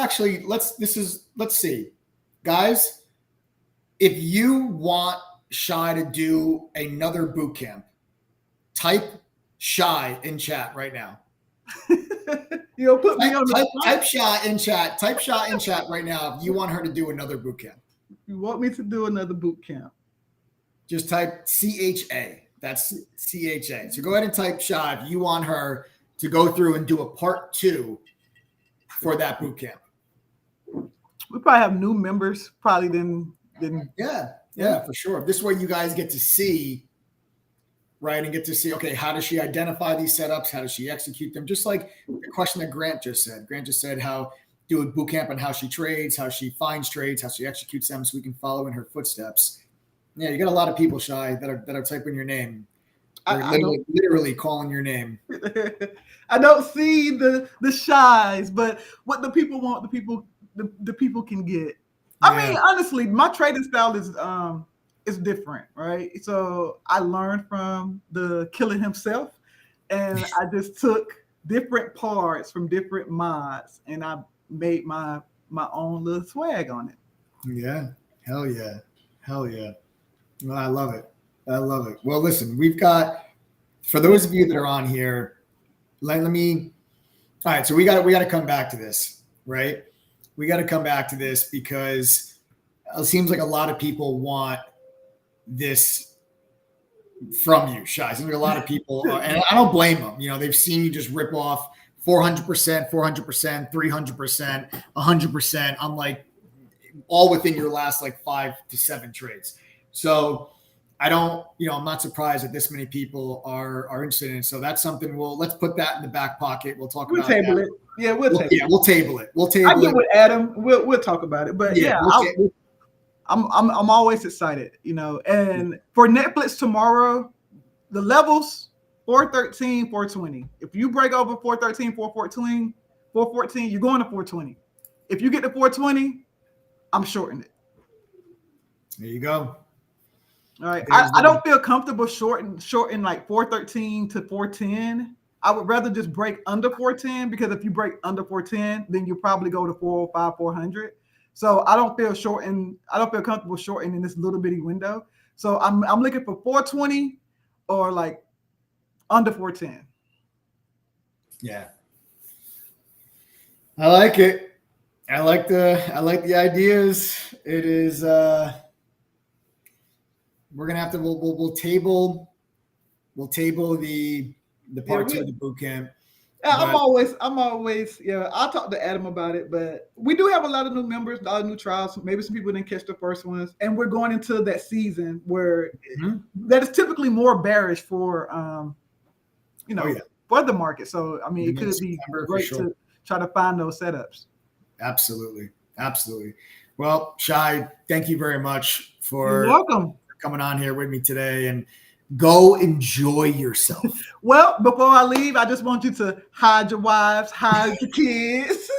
see, guys. If you want Shy to do another boot camp, type Shy in chat right now. Put me on type Shy in chat. Type Shy in chat right now if you want her to do another boot camp. You want me to do another boot camp? Just type CHA. That's CHA. So go ahead and type Shy if you want her to go through and do a part 2 for that boot camp. We probably have new members than yeah, for sure. This way you guys get to see, right, and get to see, okay, how does she identify these setups? How does she execute them? Just like the question that Grant just said. Grant just said how do a boot camp on how she trades, how she finds trades, how she executes them so we can follow in her footsteps. Yeah, you got a lot of people, Shy, that are typing your name. Literally calling your name. I don't see the shies, but what the people want, the people can get. I mean, honestly, my trading style is different, right? So I learned from the killer himself, and I just took different parts from different mods, and I made my own little swag on it. Yeah, hell yeah. Well, I love it. Well, listen, we've got, for those of you that are on here, all right, so we got to come back to this, right? We got to come back to this because it seems like a lot of people want this from you, Shy. It seems like a lot of people, and I don't blame them. They've seen you just rip off 400%, 400%, 300%, 100%. I'm like, all within your last 5 to 7 trades. So I'm not surprised that this many people are interested in it. So that's something let's put that in the back pocket. We'll talk about table it. Yeah, we'll table it. I get with Adam. We'll talk about it. But I'm always excited, And for Netflix tomorrow, the levels 413, 420. If you break over 413, 414, you're going to 420. If you get to 420, I'm shorting it. There you go. All right. I don't feel comfortable shorting like 413 to 410. I would rather just break under 410 because if you break under 410, then you probably go to 405, 400. So I don't feel comfortable shorting in this little bitty window. So I'm looking for 420 or like under 410. Yeah. I like it. I like the ideas. It is we're gonna have to we'll table the part two of the boot camp. I'm always I'll talk to Adam about it, but we do have a lot of new members, a lot of new trials. Maybe some people didn't catch the first ones, and we're going into that season where that is typically more bearish for for the market. So I mean, it could be great to try to find those setups. Absolutely. Well, Shai, thank you very much for You're welcome. Coming on here with me today, and go enjoy yourself. Well, before I leave, I just want you to hide your wives, hide your kids.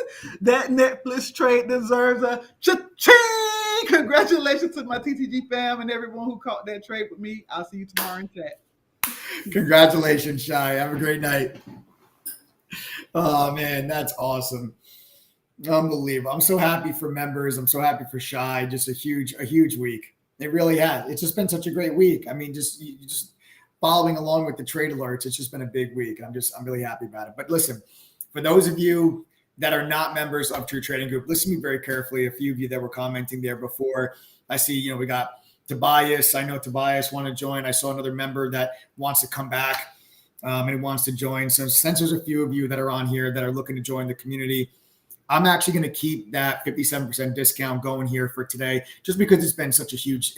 That Netflix trade deserves a cha-ching. Congratulations to my TTG fam and everyone who caught that trade with me. I'll see you tomorrow in chat. Congratulations, Shai. Have a great night. Oh man, that's awesome. Unbelievable. I'm so happy for members. I'm so happy for Shai. Just a huge week. It really has. It's just been such a great week. I mean, just following along with the trade alerts, it's just been a big week. I'm really happy about it. But listen, for those of you that are not members of True Trading Group, listen to me very carefully. A few of you that were commenting there before, I see, we got Tobias. I know Tobias want to join. I saw another member that wants to come back and wants to join. So since there's a few of you that are on here that are looking to join the community, I'm actually going to keep that 57% discount going here for today, just because it's been such a huge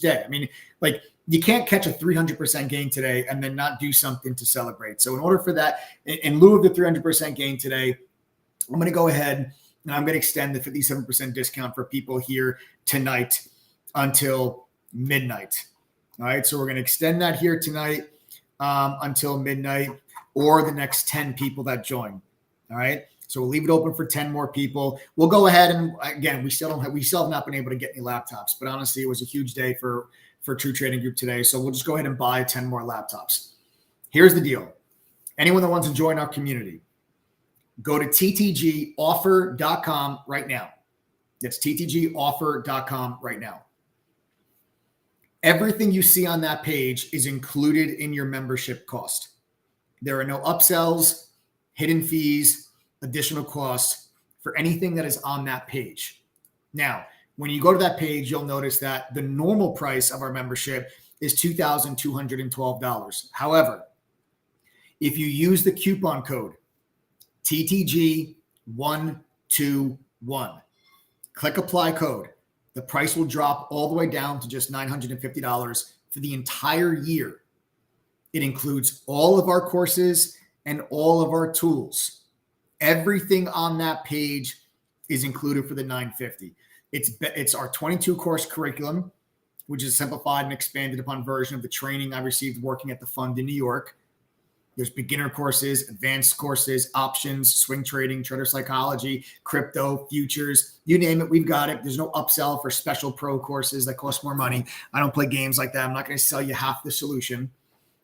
day. I mean, like, you can't catch a 300% gain today and then not do something to celebrate. So in order for that, in lieu of the 300% gain today, I'm going to go ahead and I'm going to extend the 57% discount for people here tonight until midnight. All right. So we're going to extend that here tonight until midnight, or the next 10 people that join. All right. So we'll leave it open for 10 more people. We'll go ahead and, again, we still have not been able to get any laptops, but honestly, it was a huge day for True Trading Group today. So we'll just go ahead and buy 10 more laptops. Here's the deal. Anyone that wants to join our community, go to ttgoffer.com right now. That's ttgoffer.com right now. Everything you see on that page is included in your membership cost. There are no upsells, hidden fees, additional costs for anything that is on that page. Now, when you go to that page, you'll notice that the normal price of our membership is $2,212. However, if you use the coupon code TTG121, click apply code, the price will drop all the way down to just $950 for the entire year. It includes all of our courses and all of our tools. Everything on that page is included for the $950. It's our 22 course curriculum, which is a simplified and expanded upon version of the training I received working at the fund in New York. There's beginner courses, advanced courses, options, swing trading, trader psychology, crypto, futures, you name it, we've got it. There's no upsell for special pro courses that cost more money. I don't play games like that. I'm not going to sell you half the solution.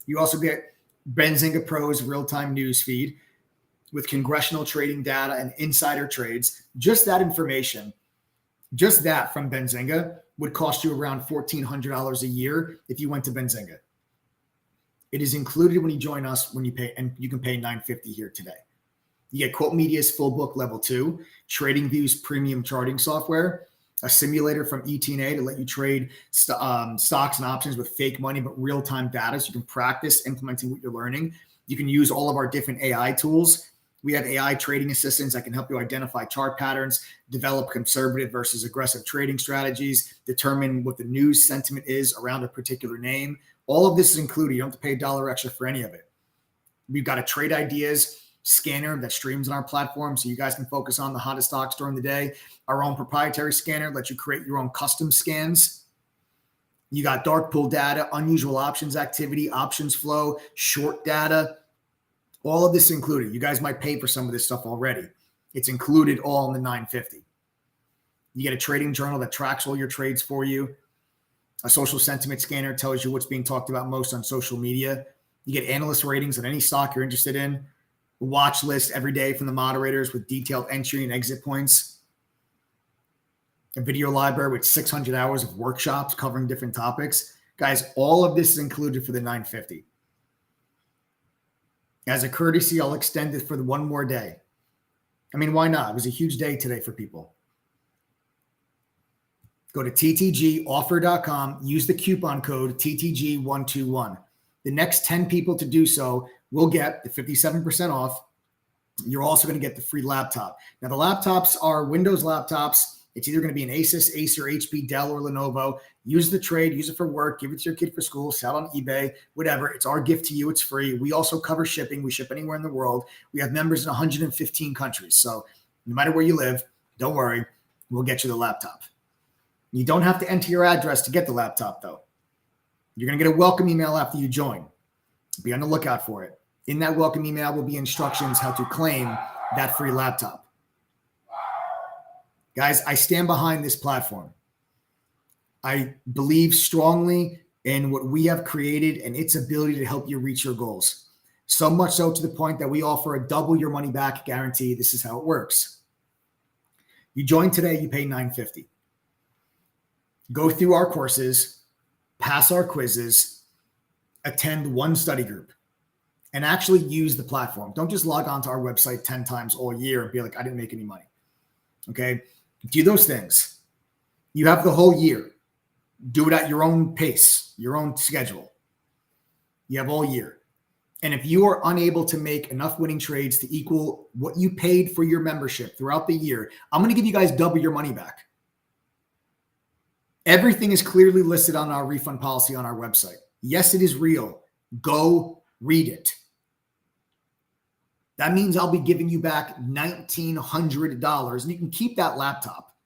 You also get Benzinga Pro's real-time news feed with congressional trading data and insider trades. Just that information, just that from Benzinga would cost you around $1,400 a year if you went to Benzinga. It is included when you join us, when you pay, and you can pay $950 here today. You get Quote Media's full book level 2, TradingView's premium charting software, a simulator from ETNA to let you trade stocks and options with fake money, but real-time data so you can practice implementing what you're learning. You can use all of our different AI tools. We have AI trading assistants that can help you identify chart patterns, develop conservative versus aggressive trading strategies, determine what the news sentiment is around a particular name. All of this is included. You don't have to pay $1 extra for any of it. We've got a trade ideas scanner that streams on our platform so you guys can focus on the hottest stocks during the day. Our own proprietary scanner lets you create your own custom scans. You got dark pool data, unusual options activity, options flow, short data, all of this included. You guys might pay for some of this stuff already. It's included all in the 950. You get a trading journal that tracks all your trades for you. A social sentiment scanner tells you what's being talked about most on social media. You get analyst ratings on any stock you're interested in. A watch list every day from the moderators with detailed entry and exit points. A video library with 600 hours of workshops covering different topics. Guys, all of this is included for the 950. As a courtesy, I'll extend it for the one more day. I mean, why not? It was a huge day today for people. Go to ttgoffer.com, use the coupon code TTG121. The next 10 people to do so will get the 57% off. You're also going to get the free laptop. Now, the laptops are Windows laptops. It's either going to be an Asus, Acer, HP, Dell, or Lenovo. Use the trade, use it for work, give it to your kid for school, sell on eBay, whatever. It's our gift to you. It's free. We also cover shipping. We ship anywhere in the world. We have members in 115 countries. So no matter where you live, don't worry. We'll get you the laptop. You don't have to enter your address to get the laptop, though. You're going to get a welcome email after you join. Be on the lookout for it. In that welcome email will be instructions how to claim that free laptop. Guys, I stand behind this platform. I believe strongly in what we have created and its ability to help you reach your goals. So much so to the point that we offer a double your money back guarantee. This is how it works. You join today, you pay $950. Go through our courses, pass our quizzes, attend one study group, and actually use the platform. Don't just log on to our website 10 times all year and be like, I didn't make any money. Okay? Do those things. You have the whole year. Do it at your own pace, your own schedule. You have all year. And if you are unable to make enough winning trades to equal what you paid for your membership throughout the year, I'm going to give you guys double your money back. Everything is clearly listed on our refund policy on our website. Yes, it is real. Go read it. That means I'll be giving you back $1,900, and you can keep that laptop.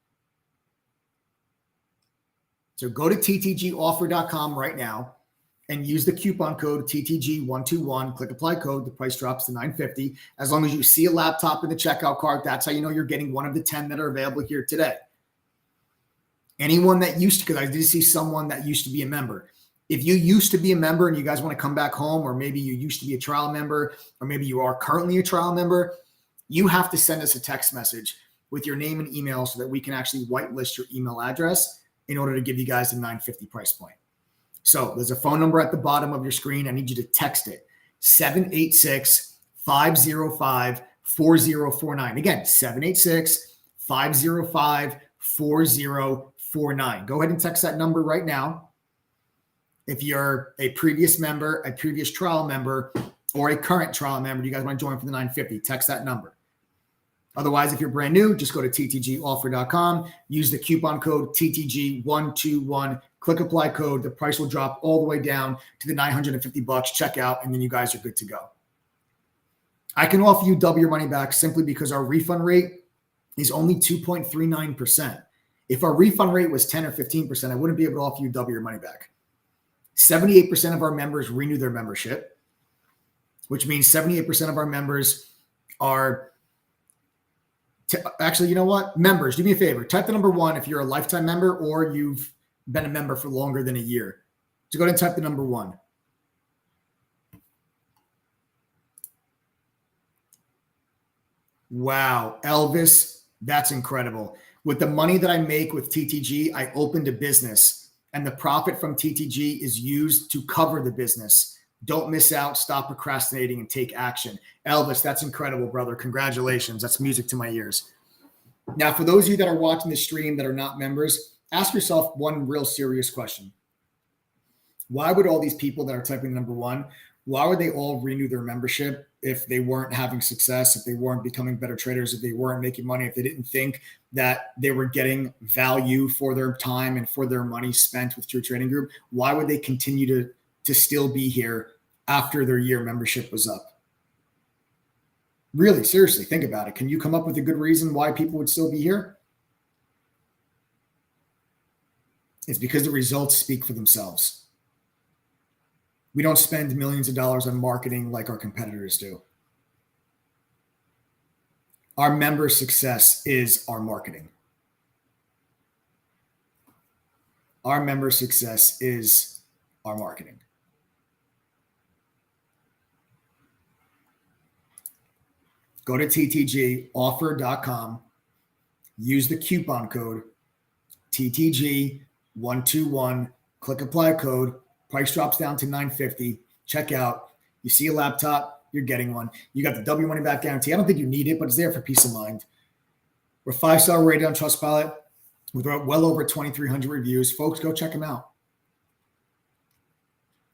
So go to ttgoffer.com right now and use the coupon code TTG121. Click apply code. The price drops to $950. As long as you see a laptop in the checkout cart, that's how you know you're getting one of the 10 that are available here today. Anyone that used to, because I did see someone that used to be a member. If you used to be a member and you guys want to come back home, or maybe you used to be a trial member, or maybe you are currently a trial member, you have to send us a text message with your name and email so that we can actually whitelist your email address in order to give you guys the $950 price point. So there's a phone number at the bottom of your screen. I need you to text it, 786-505-4049. Again, 786-505-4049. Go ahead and text that number right now. If you're a previous member, a previous trial member, or a current trial member, you guys want to join for the $950, text that number. Otherwise, if you're brand new, just go to ttgoffer.com, use the coupon code TTG121, click apply code. The price will drop all the way down to the $950, check out, and then you guys are good to go. I can offer you double your money back simply because our refund rate is only 2.39%. If our refund rate was 10 or 15%, I wouldn't be able to offer you double your money back. 78% of our members renew their membership, which means 78% of our members are actually, you know what? Members, do me a favor. Type the number 1 if you're a lifetime member or you've been a member for longer than a year. So go ahead and type the number 1. Wow, Elvis, that's incredible. With the money that I make with TTG, I opened a business. And the profit from TTG is used to cover the business. Don't miss out. Stop procrastinating and take action. Elvis, that's incredible, brother. Congratulations. That's music to my ears. Now, for those of you that are watching the stream that are not members, ask yourself one real serious question. Why would all these people that are typing number 1, why would they all renew their membership if they weren't having success, if they weren't becoming better traders, if they weren't making money, if they didn't think that they were getting value for their time and for their money spent with True Trading Group? Why would they continue to still be here after their year membership was up? Really, seriously, think about it. Can you come up with a good reason why people would still be here? It's because the results speak for themselves. We don't spend millions of dollars on marketing like our competitors do. Our member success is our marketing. Our member success is our marketing. Go to ttgoffer.com, use the coupon code TTG121, click apply code, price drops down to $950, check out. You see a laptop, you're getting one. You got the W money back guarantee. I don't think you need it, but it's there for peace of mind. We're 5-star rated on Trustpilot with well over 2,300 reviews. Folks, go check them out.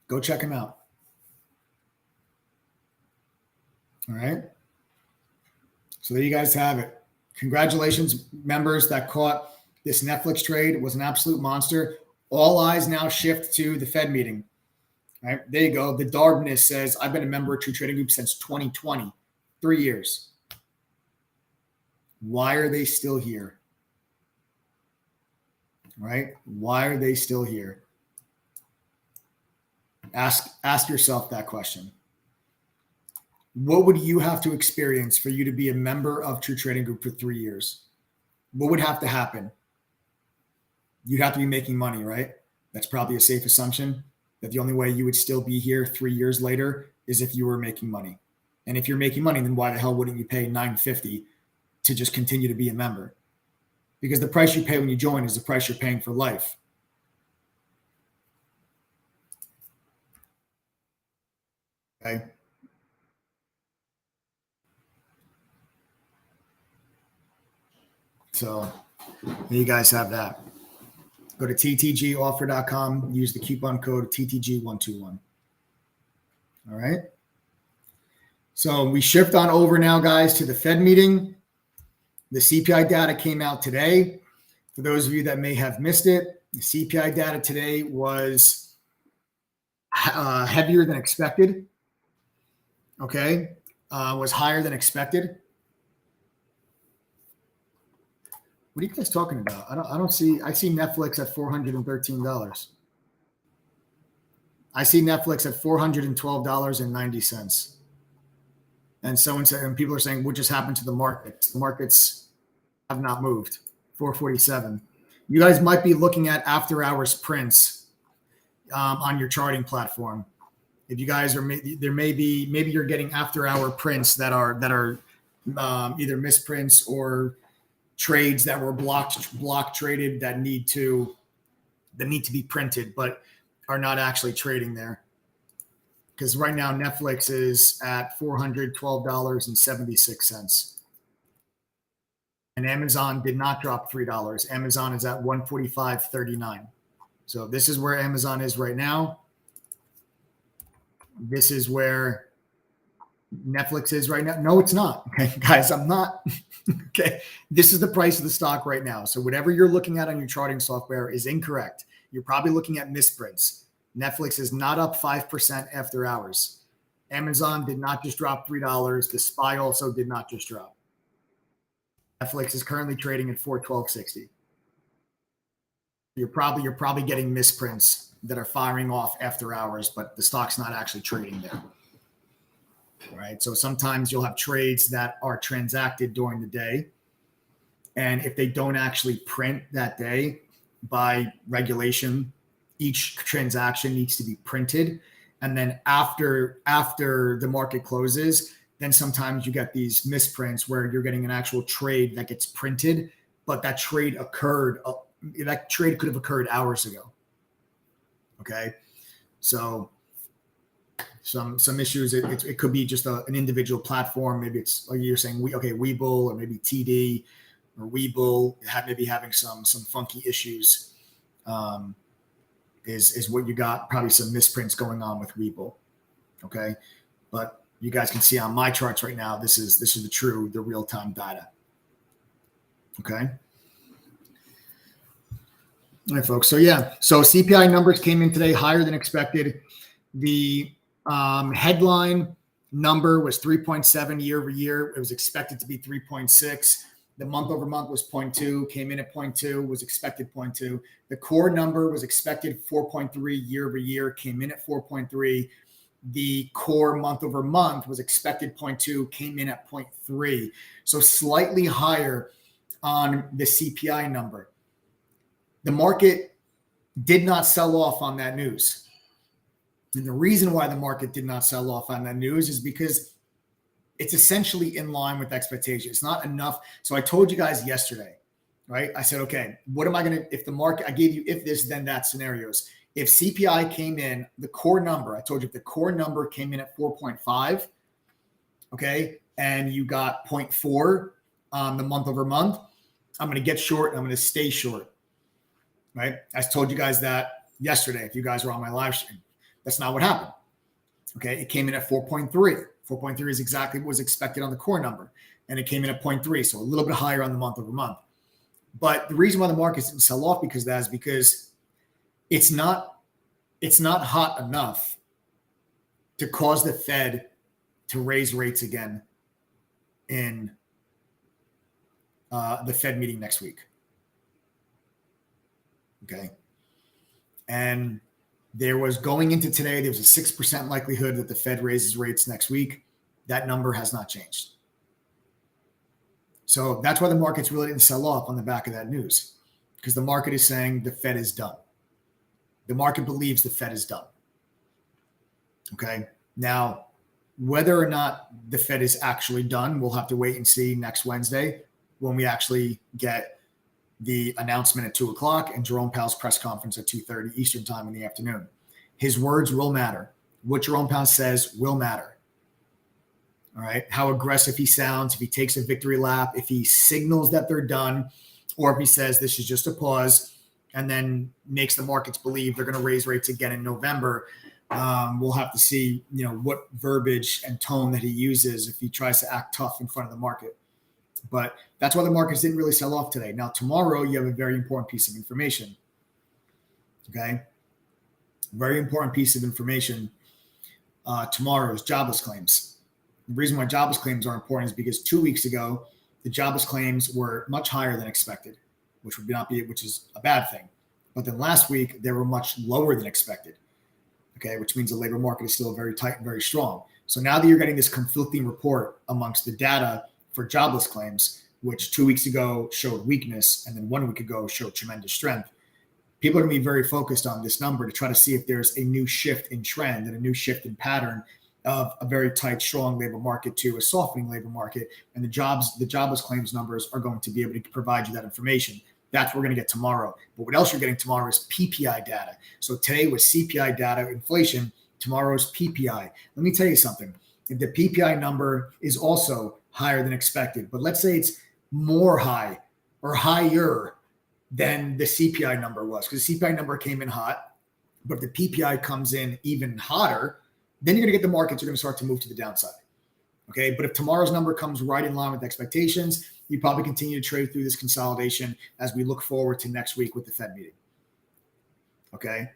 Go check them out. All right. So there you guys have it. Congratulations, members that caught this Netflix trade. It was an absolute monster. All eyes now shift to the Fed meeting. All right, there you go. The Darkness says, I've been a member of True Trading Group since 2020, 3 years. Why are they still here? Right? Why are they still here? Ask yourself that question. What would you have to experience for you to be a member of True Trading Group for 3 years? What would have to happen? You'd have to be making money, right? That's probably a safe assumption that the only way you would still be here 3 years later is if you were making money. And if you're making money, then why the hell wouldn't you pay $950 to just continue to be a member? Because the price you pay when you join is the price you're paying for life. Okay. So you guys have that. Go to ttgoffer.com, use the coupon code TTG121. All right. So we shift on over now, guys, to the Fed meeting. The CPI data came out today. For those of you that may have missed it, the CPI data today was heavier than expected. Okay. Was higher than expected. What are you guys talking about? I see Netflix at $413. I see Netflix at $412.90. And people are saying, what just happened to the markets? The markets have not moved. 447. You guys might be looking at after hours prints on your charting platform. If you guys are, maybe you're getting after hour prints that are either misprints or trades that were block traded that need to be printed, but are not actually trading there. Because right now Netflix is at $412.76. And Amazon did not drop $3. Amazon is at $145.39. So this is where Amazon is right now. This is where Netflix is right now. No, it's not. Okay, guys, I'm not. Okay. This is the price of the stock right now. So whatever you're looking at on your charting software is incorrect. You're probably looking at misprints. Netflix is not up 5% after hours. Amazon did not just drop $3. The SPY also did not just drop. Netflix is currently trading at $412.60. You're probably getting misprints that are firing off after hours, but the stock's not actually trading there. Right. So sometimes you'll have trades that are transacted during the day. And if they don't actually print that day, by regulation, each transaction needs to be printed. And then after the market closes, then sometimes you get these misprints where you're getting an actual trade that gets printed, but that trade could have occurred hours ago. Okay. So some issues, it could be just an individual platform. Maybe it's like you're saying, Webull, or maybe TD or Webull maybe having some funky issues. Is what you got. Probably some misprints going on with Webull. Okay, but you guys can see on my charts right now, this is the real-time data. Okay. All right, folks. So CPI numbers came in today higher than expected. The headline number was 3.7 year over year. It was expected to be 3.6. The month over month was 0.2, came in at 0.2, was expected 0.2. The core number was expected 4.3 year over year, came in at 4.3. The core month over month was expected 0.2, came in at 0.3. So slightly higher on the CPI number. The market did not sell off on that news. And the reason why the market did not sell off on that news is because it's essentially in line with expectations. It's not enough. So I told you guys yesterday, right? I said, okay, what am I going to, if the market, I gave you if this, then that scenarios. If CPI came in, the core number, I told you if the core number came in at 4.5, okay, and you got 0.4 on the month over month, I'm going to get short and I'm going to stay short, right? I told you guys that yesterday if you guys were on my live stream. That's not what happened. Okay, it came in at 4.3. 4.3 is exactly what was expected on the core number. And it came in at 0.3, so a little bit higher on the month over month. But the reason why the markets didn't sell off because of that is because it's not hot enough to cause the Fed to raise rates again in the Fed meeting next week. Okay. And there was going into today, there was a 6% likelihood that the Fed raises rates next week. That number has not changed. So that's why the markets really didn't sell off on the back of that news, because the market is saying the Fed is done. The market believes the Fed is done. Okay. Now, whether or not the Fed is actually done, we'll have to wait and see next Wednesday when we actually get the announcement at 2:00 and Jerome Powell's press conference at 2:30 Eastern time in the afternoon. His words will matter. What Jerome Powell says will matter. All right. How aggressive he sounds, if he takes a victory lap, if he signals that they're done, or if he says this is just a pause and then makes the markets believe they're going to raise rates again in November. We'll have to see, what verbiage and tone that he uses if he tries to act tough in front of the market. But that's why the markets didn't really sell off today. Now, tomorrow, you have a very important piece of information. Okay? Very important piece of information. Tomorrow is jobless claims. The reason why jobless claims are important is because 2 weeks ago, the jobless claims were much higher than expected, which is a bad thing. But then last week, they were much lower than expected. Okay, which means the labor market is still very tight and very strong. So now that you're getting this conflicting report amongst the data for jobless claims, which 2 weeks ago showed weakness and then 1 week ago showed tremendous strength, people are going to be very focused on this number to try to see if there's a new shift in trend and a new shift in pattern of a very tight, strong labor market to a softening labor market. And the jobless claims numbers are going to be able to provide you that information. That's what we're going to get tomorrow. But what else you're getting tomorrow is PPI data. So today was CPI data, inflation. Tomorrow's PPI. Let me tell you something. If the PPI number is also higher than expected, but let's say it's more high or higher than the CPI number was, because the CPI number came in hot, but if the PPI comes in even hotter, then you're going to get the markets are going to start to move to the downside. Okay. But if tomorrow's number comes right in line with expectations, you probably continue to trade through this consolidation as we look forward to next week with the Fed meeting. Okay.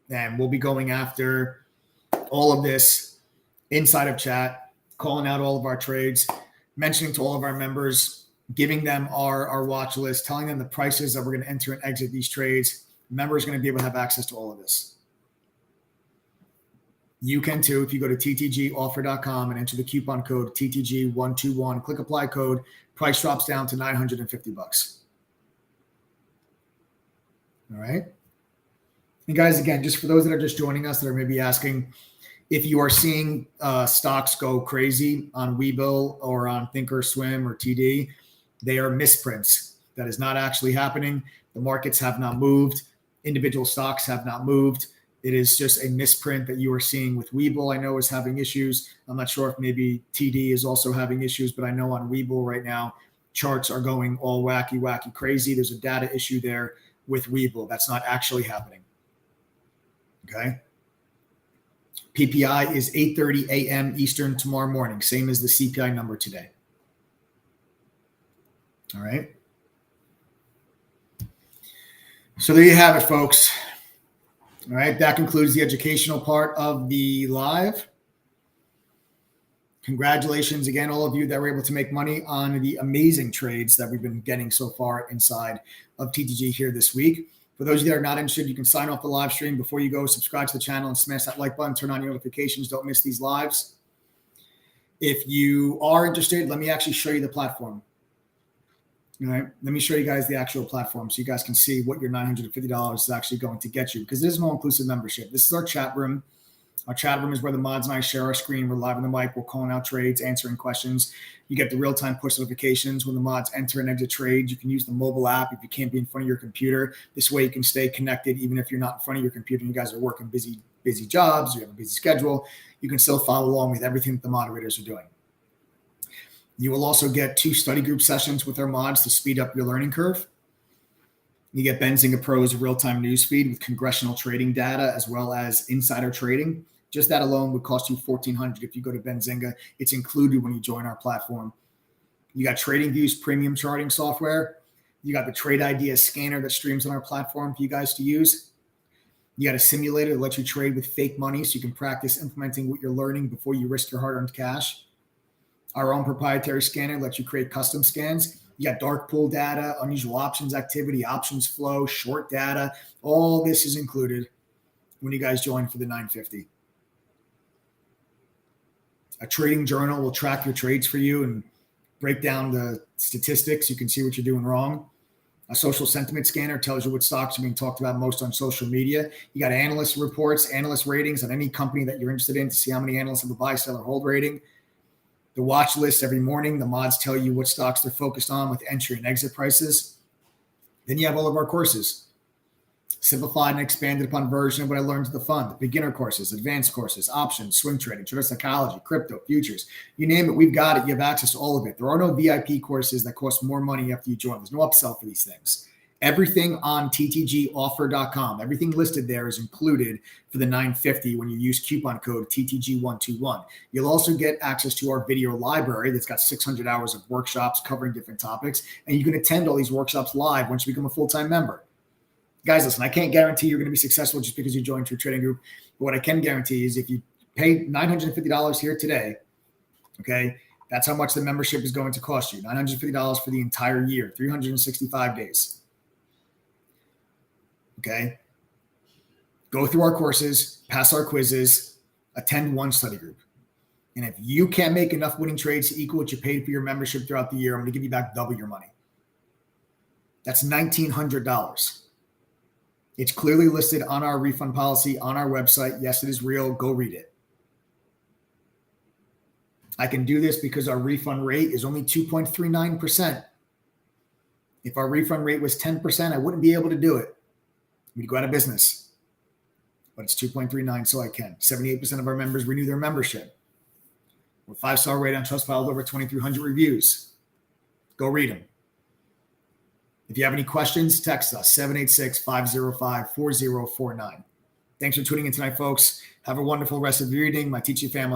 And we'll be going after all of this inside of chat, calling out all of our trades, mentioning to all of our members, giving them our watch list, telling them the prices that we're going to enter and exit these trades. Members are going to be able to have access to all of this. You can too if you go to ttgoffer.com and enter the coupon code TTG121, click apply code, price drops down to $950. All right. And guys, again, just for those that are just joining us that are maybe asking, if you are seeing stocks go crazy on Webull or on Thinkorswim or TD, they are misprints. That is not actually happening. The markets have not moved. Individual stocks have not moved. It is just a misprint that you are seeing with Webull. I know is having issues. I'm not sure if maybe TD is also having issues, but I know on Webull right now, charts are going all wacky crazy. There's a data issue there with Webull. That's not actually happening. Okay. PPI is 8:30 a.m. Eastern tomorrow morning, same as the CPI number today. All right. So there you have it, folks. All right. That concludes the educational part of the live. Congratulations again, all of you that were able to make money on the amazing trades that we've been getting so far inside of TTG here this week. For those of you that are not interested, you can sign off the live stream. Before you go, subscribe to the channel and smash that like button, turn on your notifications. Don't miss these lives. If you are interested, let me actually show you the platform. All right, let me show you guys the actual platform so you guys can see what your $950 is actually going to get you, because it is an all-inclusive membership. This is our chat room. Our chat room is where the mods and I share our screen. We're live on the mic. We're calling out trades, answering questions. You get the real-time push notifications when the mods enter and exit trades. You can use the mobile app if you can't be in front of your computer. This way you can stay connected even if you're not in front of your computer and you guys are working busy jobs, you have a busy schedule. You can still follow along with everything that the moderators are doing. You will also get 2 study group sessions with our mods to speed up your learning curve. You get Benzinga Pro's real-time news feed with congressional trading data as well as insider trading. Just that alone would cost you $1,400 if you go to Benzinga. It's included when you join our platform. You got TradingView's premium charting software. You got the Trade Ideas scanner that streams on our platform for you guys to use. You got a simulator that lets you trade with fake money so you can practice implementing what you're learning before you risk your hard-earned cash. Our own proprietary scanner lets you create custom scans. You got dark pool data, unusual options activity, options flow, short data. All this is included when you guys join for the $950. A trading journal will track your trades for you and break down the statistics. You can see what you're doing wrong. A social sentiment scanner tells you what stocks are being talked about most on social media. You got analyst reports, analyst ratings on any company that you're interested in to see how many analysts have a buy, sell, or hold rating. The watch list every morning. The mods tell you what stocks they're focused on with entry and exit prices. Then you have all of our courses. Simplified and expanded upon version of what I learned in the fund. Beginner courses, advanced courses, options, swing trading, trader psychology, crypto, futures. You name it, we've got it. You have access to all of it. There are no VIP courses that cost more money after you join. There's no upsell for these things. Everything on ttgoffer.com, everything listed there is included for the $950 when you use coupon code TTG121. You'll also get access to our video library that's got 600 hours of workshops covering different topics, and you can attend all these workshops live once you become a full-time member. Guys, listen, I can't guarantee you're going to be successful just because you joined True Trading Group, but what I can guarantee is if you pay $950 here today, okay, that's how much the membership is going to cost you, $950 for the entire year, 365 days. Okay. Go through our courses, pass our quizzes, attend one study group. And if you can't make enough winning trades to equal what you paid for your membership throughout the year, I'm going to give you back double your money. That's $1,900. It's clearly listed on our refund policy on our website. Yes, it is real. Go read it. I can do this because our refund rate is only 2.39%. If our refund rate was 10%, I wouldn't be able to do it. We'd go out of business, but it's 2.39, so I can. 78% of our members renew their membership. We're 5-star rated on Trustpilot, over 2,300 reviews. Go read them. If you have any questions, text us, 786-505-4049. Thanks for tuning in tonight, folks. Have a wonderful rest of your evening. My teaching family.